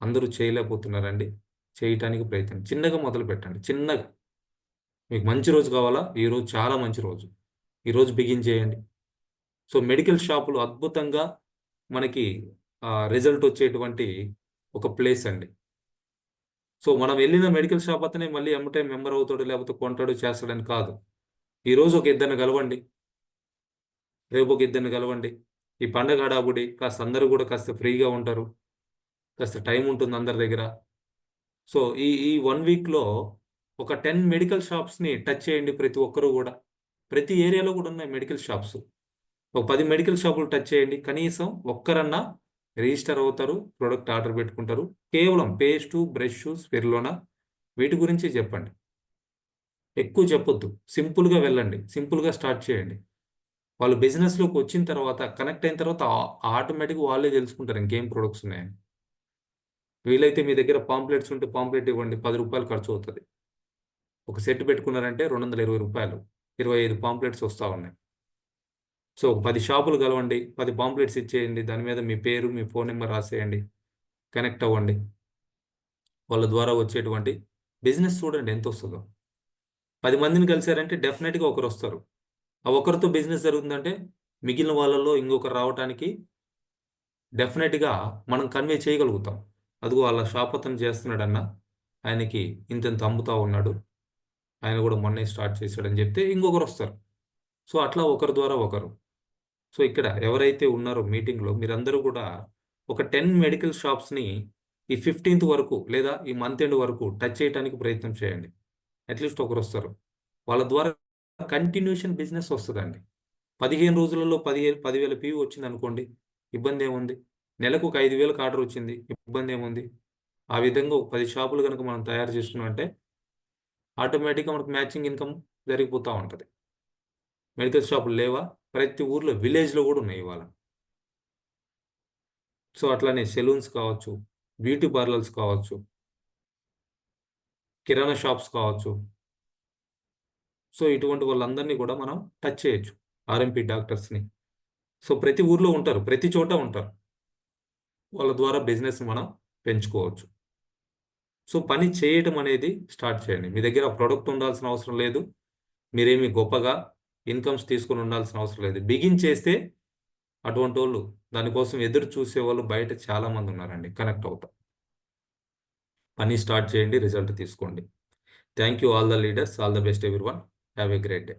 అందరూ చేయలేకపోతున్నారండి. చేయటానికి ప్రయత్నం చిన్నగా మొదలుపెట్టండి. చిన్నగా. మీకు మంచి రోజు కావాలా? ఈరోజు చాలా మంచి రోజు. ఈరోజు బిగిన్ చేయండి. సో మెడికల్ షాపులు అద్భుతంగా మనకి రిజల్ట్ వచ్చేటువంటి ఒక ప్లేస్ అండి. సో మనం వెళ్ళిన మెడికల్ షాప్ అతనే మళ్ళీ ఎమ్మటే మెంబర్ అవుతాడు, లేకపోతే కొంటాడు, చేస్తాడని కాదు. ఈరోజు ఒక ఇద్దరిని కలవండి. రేపు ఒక ఇద్దరిని కలవండి. ఈ పండగ హడావుడి కాస్త అందరూ కూడా కాస్త ఫ్రీగా ఉంటారు. కాస్త టైం ఉంటుంది అందరి దగ్గర. సో ఈ 1 వీక్‌లో ఒక 10 మెడికల్ షాప్స్‌ని టచ్ చేయండి ప్రతి ఒక్కరు గూడా. ప్రతి ఏరియాలో గూడా ఉన్నాయి మెడికల్ షాప్స్. ఒక 10 మెడికల్ షాపులు టచ్ చేయండి. కనీసం ఒక్కరన్నా రిజిస్టర్ అవుతారు. ప్రొడక్ట్ ఆర్డర్ పెట్టుకుంటారు. కేవలం పేస్టు, బ్రషు, స్పిరులినా వీటి గురించి చెప్పండి. ఎక్కువ చెప్పొద్దు. సింపుల్‌గా వెళ్ళండి. సింపుల్‌గా స్టార్ట్ చేయండి. వాళ్ళు బిజినెస్‌లోకి వచ్చిన తర్వాత కనెక్ట్ అయిన తర్వాత ఆటోమేటిక్‌గా వాళ్ళే తెలుసుకుంటారు ఇంకేం ప్రొడక్ట్స్ ఉన్నాయని. వీలైతే మీ దగ్గర పాంప్లెట్స్ ఉంటే పాంప్లెట్ ఇవ్వండి. రూ. 10 ఖర్చవుతది. ఒక సెట్ పెట్టుకున్నారంటే రూ. 220. 25 పాంప్లెట్స్ వస్తా ఉన్నాయి. సో 10 షాపులు కలవండి. 10 పాంప్లెట్స్ ఇచ్చేయండి. దాని మీద మీ పేరు, మీ ఫోన్ నంబర్ రాసేయండి. కనెక్ట్ అవ్వండి. వాళ్ళ ద్వారా వచ్చేటువంటి బిజినెస్ చూడండి ఎంతొస్తదో. 10 మందిని కలిసారంటే డెఫినిట్‌గా ఒకరొస్తారు. ఆ ఒకరితో బిజినెస్ జరుగుతుందంటే మిగిలిన వాళ్ళలో ఇంకొకరు రావటానికి డెఫినిట్‌గా మనం కన్వే చేయగలుగుతాం. అదిగో ఆళ్ళ షాప్ అతను చేస్తున్నాడన్న. ఆయనకి ఇంతింత అమ్ముతా ఉన్నాడు. ఆయన గూడా మొన్నే స్టార్ట్ చేశాడని జెప్తే ఇంకొకరొస్తారు. సో అట్లా ఒకరి ద్వారా ఒకరు. సో ఇక్కడ ఎవరైతే ఉన్నారో మీటింగ్‌లో మీరందరూ కూడా ఒక 10 మెడికల్ షాప్స్‌ని ఈ 15థ్ వరకు లేదా ఈ మంత్ ఎండ్ వరకు టచ్ చేయటానికి ప్రయత్నం చేయండి. అట్‌లీస్ట్ ఒకరొస్తారు. వాళ్ళ ద్వారా కంటిన్యూషన్ బిజినెస్ వస్తదండి. 15 రోజులలో 10,000 పీవీ వచ్చిందనుకోండి. ఇబ్బందేముంది? నెలకు ఒక 5,000కి ఆర్డర్ వచ్చింది. ఇబ్బందేముంది? ఆ విధంగా ఒక 10 షాపులు గనుక మనం తయారు చేసుకున్నామంటే ఆటోమేటిక్‌గా మనకు మ్యాచింగ్ ఇన్‌కమ్ జరిగిపోతా ఉంటది. మెడికల్ షాపులు లేవా? ప్రతి ఊర్లో విలేజ్‌లో గూడా ఉన్నాయి ఇవాళ. సో, అట్లనే సెలూన్స్ కావచ్చు, బ్యూటీ పార్లర్స్ కావచ్చు, కిరాణా షాప్స్ కావచ్చు. సో, ఇటువంటి వాళ్ళందరినీ గూడా మనం టచ్ చేయొచ్చు. ఆర్ఎంపీ డాక్టర్స్‌ని. సో, ప్రతి ఊర్లో ఉంటారు. ప్రతి చోట ఉంటారు. వాళ్ళ ద్వారా బిజినెస్‌ని మనం పెంచుకోవచ్చు. సో, పని చేయటం అనేది స్టార్ట్ చేయండి. మీ దగ్గర ప్రొడక్ట్ ఉండాల్సిన అవసరం లేదు. మీరేమి గొప్పగా ఇన్‌కమ్స్ తీసుకొని ఉండాల్సిన అవసరం లేదు. బిగిన్ చేస్తే అటువంటోళ్ళు దానికోసం ఎదురు చూసేవాళ్ళు బయట చాలా మందున్నారండి. కనెక్ట్ అవుతా. పని స్టార్ట్ చేయండి, రిజల్ట్ తీసుకోండి. Thank you all the leaders, all the best everyone. Have a great day.